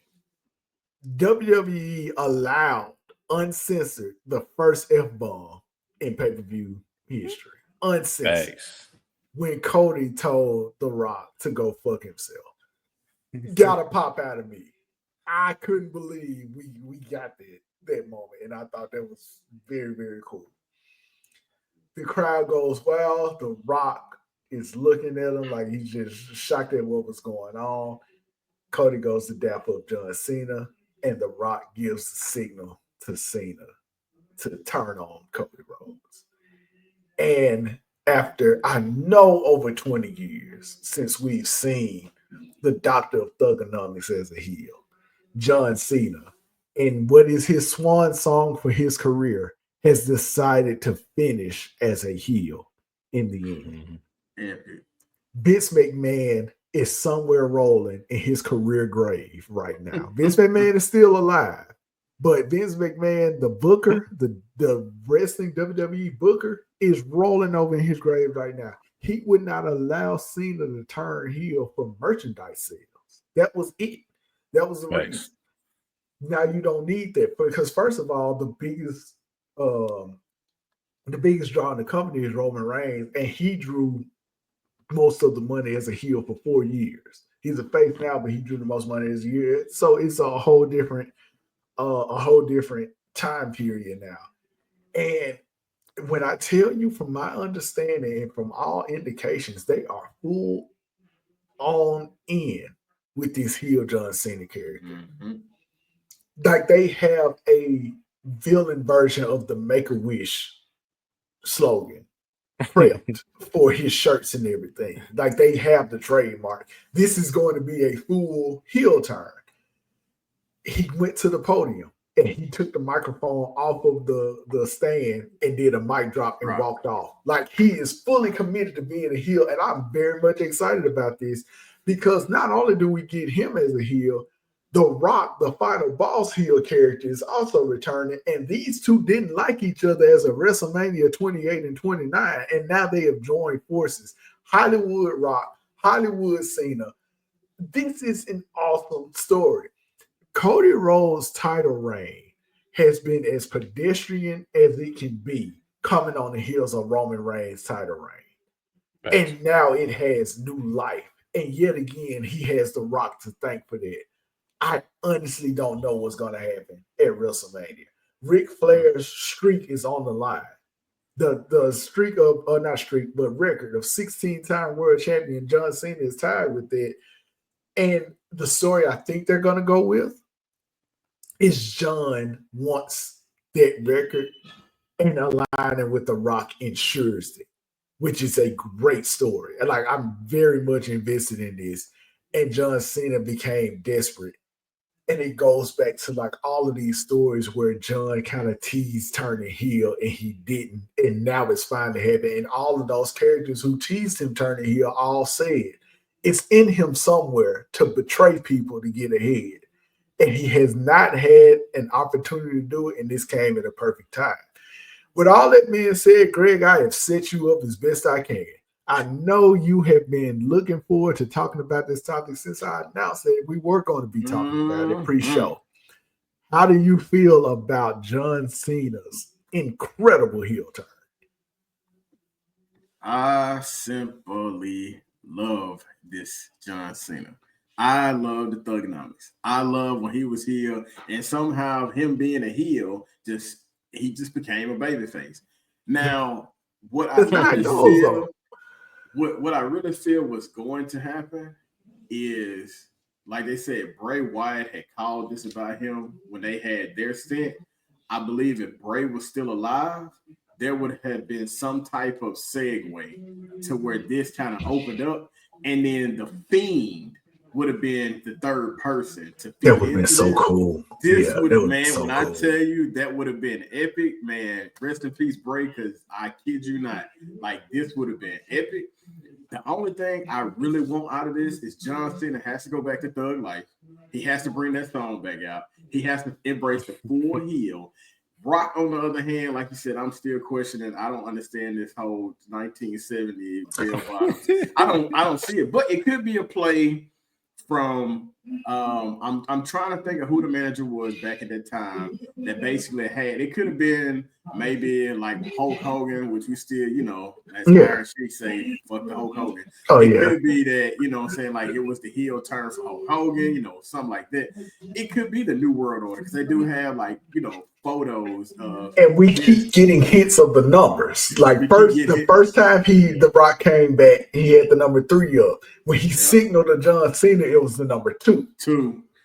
WWE allowed uncensored the first F-bomb in pay-per-view history. Uncensored. Thanks. When Cody told The Rock to go fuck himself. Gotta pop out of me. I couldn't believe we got that moment, and I thought that was very, very cool. The crowd goes, well, The Rock is looking at him like he's just shocked at what was going on. Cody goes to dap up John Cena, and The Rock gives the signal to Cena to turn on Cody Rhodes. And after, I know, over 20 years since we've seen the Doctor of Thugonomics as a heel, John Cena, in what is his swan song for his career, has decided to finish as a heel in the end. Mm-hmm. Vince McMahon is somewhere rolling in his career grave right now. Vince McMahon is still alive, but Vince McMahon, the booker, the wrestling WWE booker, is rolling over in his grave right now. He would not allow Cena to turn heel for merchandise sales. That was it. That was the reason. Now you don't need that because, first of all, the biggest draw in the company is Roman Reigns, and he drew most of the money as a heel for 4 years. He's a face now, but he drew the most money as a year. So it's a whole different time period now. And when I tell you, from my understanding and from all indications, they are full on in with this heel John Cena character. Mm-hmm. Like they have a villain version of the Make-A-Wish slogan prepped for his shirts and everything. Like they have the trademark. This is going to be a full heel turn. He went to the podium and he took the microphone off of the stand and did a mic drop and walked off. Like he is fully committed to being a heel. And I'm very much excited about this because not only do we get him as a heel, The Rock, the final boss heel character, is also returning. And these two didn't like each other as a WrestleMania 28 and 29. And now they have joined forces. Hollywood Rock, Hollywood Cena. This is an awesome story. Cody Rhodes' title reign has been as pedestrian as it can be, coming on the heels of Roman Reigns' title reign. Right. And now it has new life. And yet again, he has The Rock to thank for that. I honestly don't know what's going to happen at WrestleMania. Ric Flair's streak is on the line. The streak of, not streak, but record of 16-time world champion John Cena is tied with it. And the story I think they're going to go with is John wants that record and aligning with The Rock ensures it, which is a great story. And like, I'm very much invested in this. And John Cena became desperate. And it goes back to like all of these stories where John kind of teased turning heel and he didn't. And now it's finally happening. And all of those characters who teased him turning heel all said it's in him somewhere to betray people to get ahead. And he has not had an opportunity to do it. And this came at a perfect time. With all that being said, Greg, I have set you up as best I can. I know you have been looking forward to talking about this topic since I announced that we were going to be talking about it pre-show. How do you feel about John Cena's incredible heel turn? I simply love this John Cena. I love the Thugonomics. I love when he was heel, and somehow him being a heel he just became a babyface. Now, what I really feel, what I really feel was going to happen is, like they said, Bray Wyatt had called this about him when they had their stint. I believe if Bray was still alive, there would have been some type of segue to where this kind of opened up, and then the Fiend would have been the third person to feed. That would have been so cool. This would have, man, so when cool. I tell you, that would have been epic, man. Rest in peace, Bray, because I kid you not, like, this would have been epic. The only thing I really want out of this is John Cena has to go back to Thug Life. He has to bring that song back out. He has to embrace the full heel. Rock, on the other hand, like you said, I'm still questioning. I don't understand this whole 1970 bell bottoms. I don't see it, but it could be a play from I'm trying to think of who the manager was back at that time that basically had it could have been maybe like Hulk Hogan, which we still, you know, as Iron Sheik say, fuck the Hulk Hogan. It could be that, you know what I'm saying, like it was the heel turn for Hulk Hogan, you know, something like that. It could be the New World Order because they do have, like, you know, photos of, and we keep getting hints of the numbers. Like the first time The Rock came back, he had the number 3 up. When he signaled to John Cena, it was the number 2.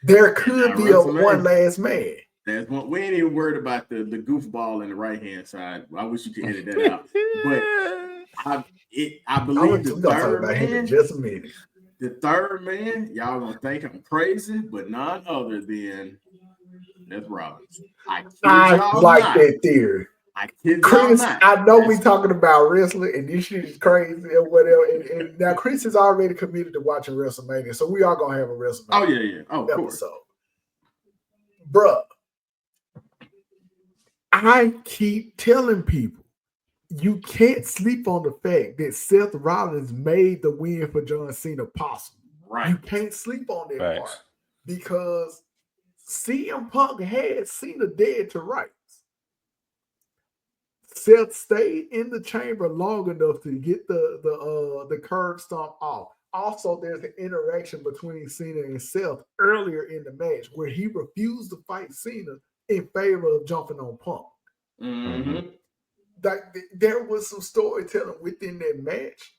There could be a one last man. That's one. We ain't even worried about the goofball in the right hand side. I wish you could edit that out. But I believe the third man. Just a minute. The third man, y'all gonna think I'm crazy, but none other than that's Rollins. I like that theory. Chris, I know we talking about wrestling and this shit is crazy or whatever. And now Chris is already committed to watching WrestleMania, so we are gonna have a WrestleMania. Oh yeah. Oh, of course. Bruh, I keep telling people you can't sleep on the fact that Seth Rollins made the win for John Cena possible. Right. You can't sleep on that part because CM Punk had Cena dead to rights. Seth stayed in the chamber long enough to get the curb stomp off. Also, there's an interaction between Cena and Seth earlier in the match where he refused to fight Cena in favor of jumping on Punk. Mm-hmm. There was some storytelling within that match.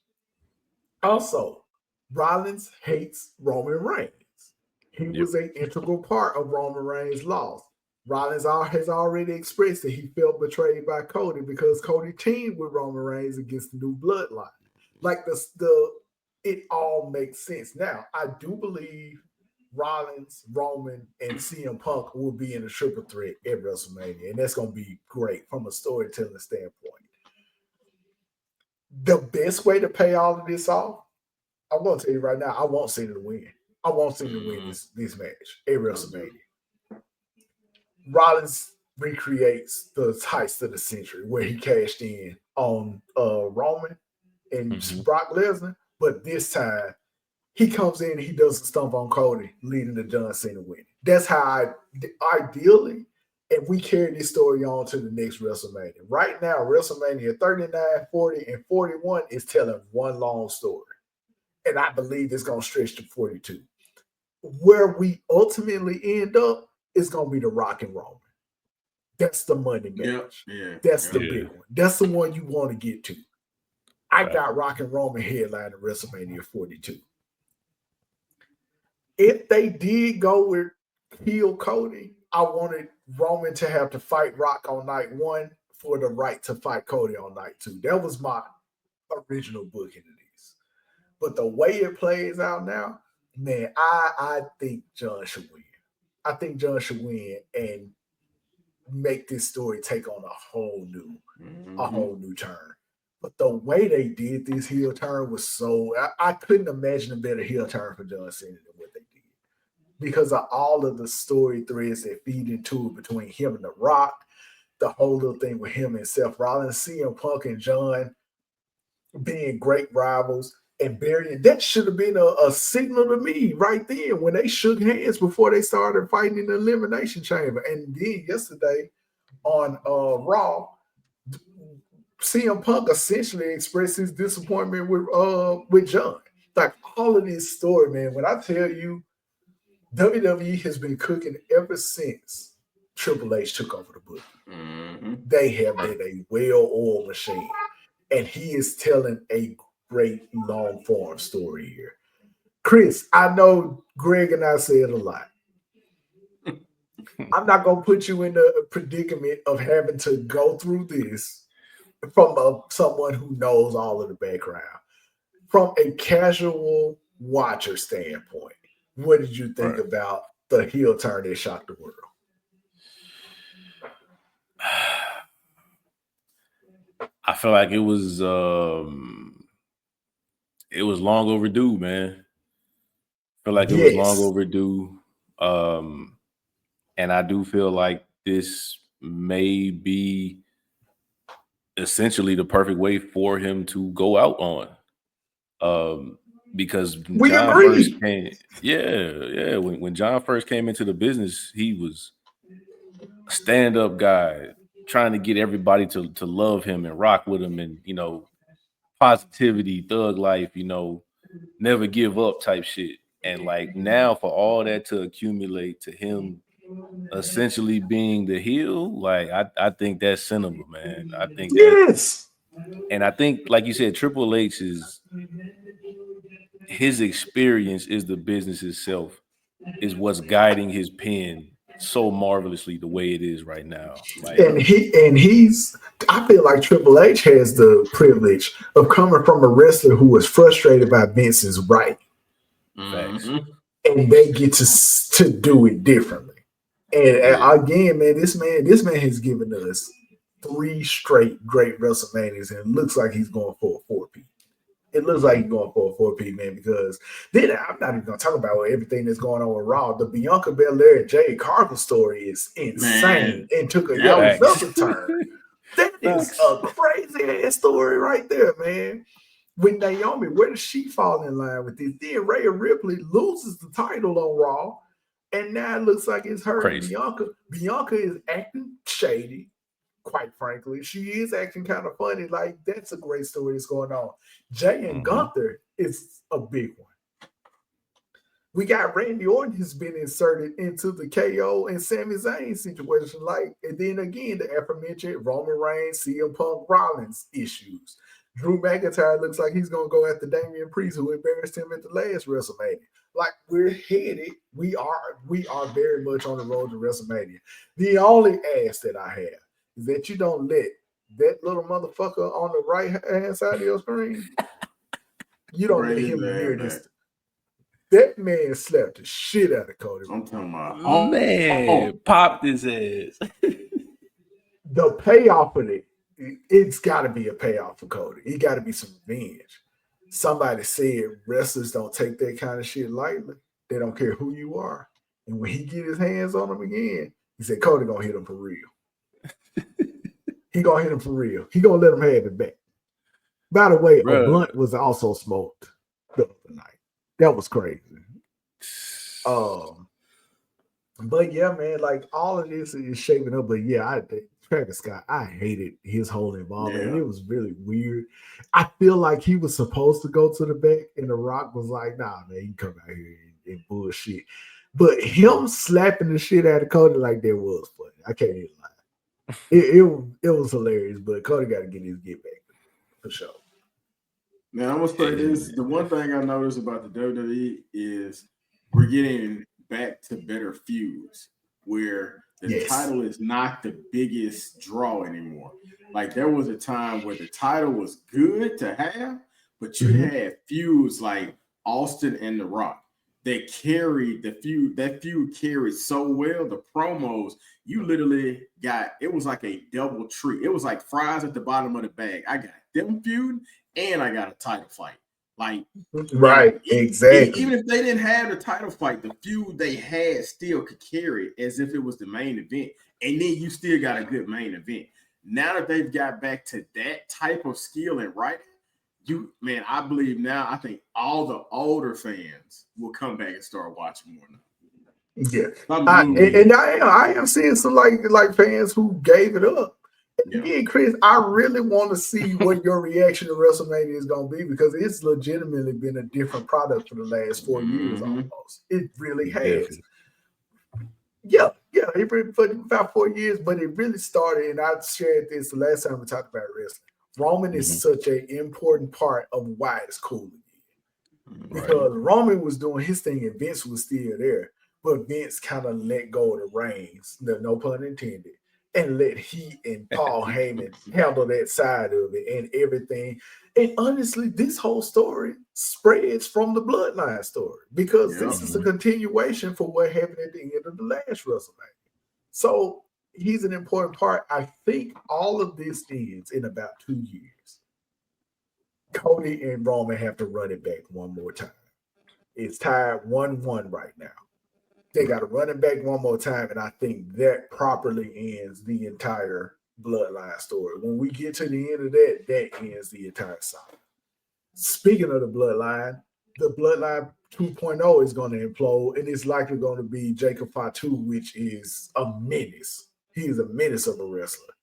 Also, Rollins hates Roman Reigns. He was an integral part of Roman Reigns' loss. Rollins has already expressed that he felt betrayed by Cody because Cody teamed with Roman Reigns against the new bloodline. Like it all makes sense. Now, I do believe Rollins, Roman, and CM Punk will be in a triple threat at WrestleMania, and that's going to be great from a storytelling standpoint. The best way to pay all of this off, I'm going to tell you right now, I want Cena to win. I want Cena to win this match at WrestleMania. Rollins recreates the heist of the century where he cashed in on Roman and Brock Lesnar, but this time he comes in and he does a stump on Cody, leading to John Cena winning. That's how ideally, and we carry this story on to the next WrestleMania. Right now, WrestleMania 39, 40, and 41 is telling one long story. And I believe it's going to stretch to 42. Where we ultimately end up is going to be The Rock and Roman. That's the money match. That's the big one. That's the one you want to get to. I got Rock and Roman headlining WrestleMania 42. if they did go with heel Cody, I wanted Roman to have to fight Rock on night 1 for the right to fight Cody on night 2. That was my original booking of this. But the way it plays out now, man, I think John should win. I think John should win and make this story take on a whole new turn. But the way they did this heel turn was so I couldn't imagine a better heel turn for John Cena than what they did. Because of all of the story threads that feed into it between him and The Rock, the whole little thing with him and Seth Rollins, CM Punk and John being great rivals and burying that should have been a signal to me right then when they shook hands before they started fighting in the Elimination Chamber. And then yesterday on Raw, CM Punk essentially expressed his disappointment with John. Like all of this story, man. When I tell you, WWE has been cooking ever since Triple H took over the book. They have been a well-oiled machine, and he is telling a great long-form story here. Chris, I know Greg and I said a lot. I'm not going to put you in the predicament of having to go through this from someone who knows all of the background. From a casual watcher standpoint, what did you think about the heel turn that shocked the world? I feel like it was long overdue, man. I feel like it was long overdue. And I do feel like this may be essentially the perfect way for him to go out on. Because we John agree. First came, when John first came into the business, he was a stand-up guy trying to get everybody to love him and rock with him, and positivity, thug life, never give up type shit. And like now for all that to accumulate to him essentially being the heel, like I think that's cinema, man. I think yes. And I think, like you said, Triple H his experience is the business itself, is what's guiding his pen so marvelously the way it is right now. Like, he's I feel like Triple H has the privilege of coming from a wrestler who was frustrated by Vince's right. Facts. And they get to do it differently. And again, man, this man has given us 3 straight great WrestleManias, and it looks like he's going for a 4-peat. It looks like he's going for a 4-peat, man, because then I'm not even going to talk about everything that's going on with Raw. The Bianca Belair and Jade Cargill story is insane and took another turn. That is a crazy ass story right there, man. With Naomi, where does she fall in line with this? Then Rhea Ripley loses the title on Raw, and now it looks like it's her and Bianca. Bianca is acting shady. Quite frankly, she is acting kind of funny. Like, that's a great story that's going on. Jay and Gunther is a big one. We got Randy Orton has been inserted into the KO and Sami Zayn situation. Like, and then again, the aforementioned Roman Reigns, CM Punk, Rollins issues. Drew McIntyre looks like he's going to go after Damian Priest, who embarrassed him at the last WrestleMania. Like, we're headed. We are very much on the road to WrestleMania. The only ask that I have is that you don't let that little motherfucker on the right hand side of your screen, you don't let him near this. That man slapped the shit out of Cody. I'm talking about, popped his ass. The payoff of it's got to be a payoff for Cody. It got to be some revenge. Somebody said wrestlers don't take that kind of shit lightly. They don't care who you are. And when he get his hands on him again, he said, Cody gonna hit him for real. He gonna hit him for real. He gonna let him have it back. By the way, a blunt was also smoked the other night. That was crazy. But yeah, man, like all of this is shaping up. But yeah, Travis Scott, I hated his whole involvement. Yeah. It was really weird. I feel like he was supposed to go to the back, and The Rock was like, nah, man, you come out here and bullshit. But him slapping the shit out of Cody like that was funny. I can't even lie. It was hilarious, but Cody got to get his get back for sure. Now, I'm going to say this. The one thing I noticed about the WWE is we're getting back to better feuds where the title is not the biggest draw anymore. Like there was a time where the title was good to have, but you had feuds like Austin and The Rock that carried the feud. That feud carried so well. The promos, you literally got, it was like a double treat. It was like fries at the bottom of the bag. I got them feud and I got a title fight. Like, right, exactly. Even if they didn't have the title fight, the feud they had still could carry it as if it was the main event. And then you still got a good main event. Now that they've got back to that type of skill and writing, I believe now, I think all the older fans will come back and start watching more now. Yeah. I am seeing some like fans who gave it up. Again, Chris, I really want to see what your reaction to WrestleMania is going to be, because it's legitimately been a different product for the last 4 years almost. It really has. Yeah, it really for about 4 years, but it really started, and I shared this the last time we talked about wrestling. Roman is such an important part of why it's cool again. Because Roman was doing his thing and Vince was still there, but Vince kind of let go of the reins, no pun intended, and let he and Paul Heyman handle that side of it and everything. And honestly, this whole story spreads from the Bloodline story, because this is a continuation for what happened at the end of the last WrestleMania. So he's an important part. I think all of this ends in about 2 years. Cody and Roman have to run it back one more time. It's tied 1-1 right now. They got to run it back one more time, and I think that properly ends the entire Bloodline story. When we get to the end of that, that ends the entire saga. Speaking of the Bloodline 2.0 is going to implode, and it's likely going to be Jacob Fatu, which is a menace. He is a menace of a wrestler,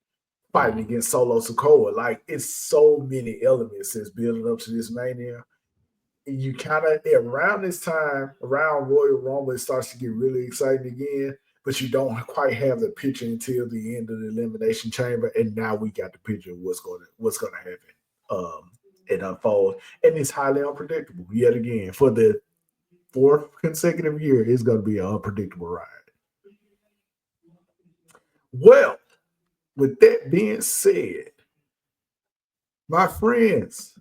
fighting against Solo Sikoa. Like, it's so many elements that's building up to this Mania. You kind of, around this time, around Royal Rumble, it starts to get really exciting again, but you don't quite have the picture until the end of the Elimination Chamber, and now we got the picture of what's going to happen and unfold, and it's highly unpredictable. Yet again, for the 4th consecutive year, it's going to be an unpredictable ride. Well, with that being said, my friends,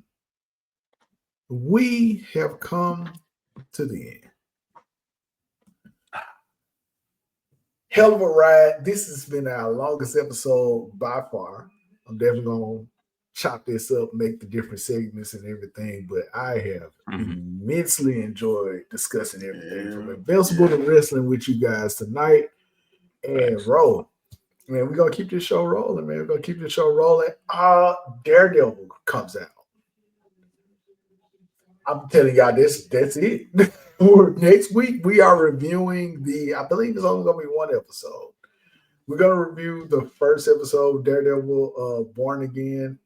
we have come to the end. Hell of a ride. This has been our longest episode by far. I'm definitely going to chop this up, make the different segments and everything, but I have immensely enjoyed discussing everything from Invincible to wrestling with you guys tonight. And roll. Man, we're going to keep this show rolling, man. We're going to keep this show rolling. Daredevil comes out. I'm telling y'all this, that's it. Next week, we are reviewing I believe it's only going to be one episode. We're going to review the first episode, Daredevil Born Again.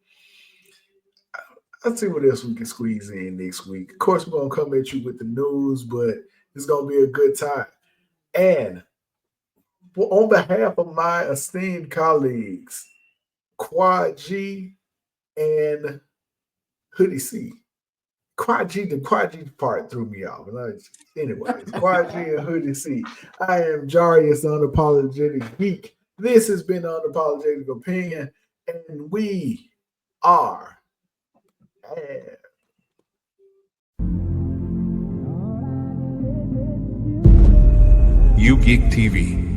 Let's see what else we can squeeze in next week. Of course, we're going to come at you with the news, but it's going to be a good time. And on behalf of my esteemed colleagues, Quad G and Hoodie C. The Quad G part threw me off. Anyways, Quad G and Hoodie C. I am Jarius, Unapologetic Geek. This has been Unapologetic Opinion, and we are U-GeekTV.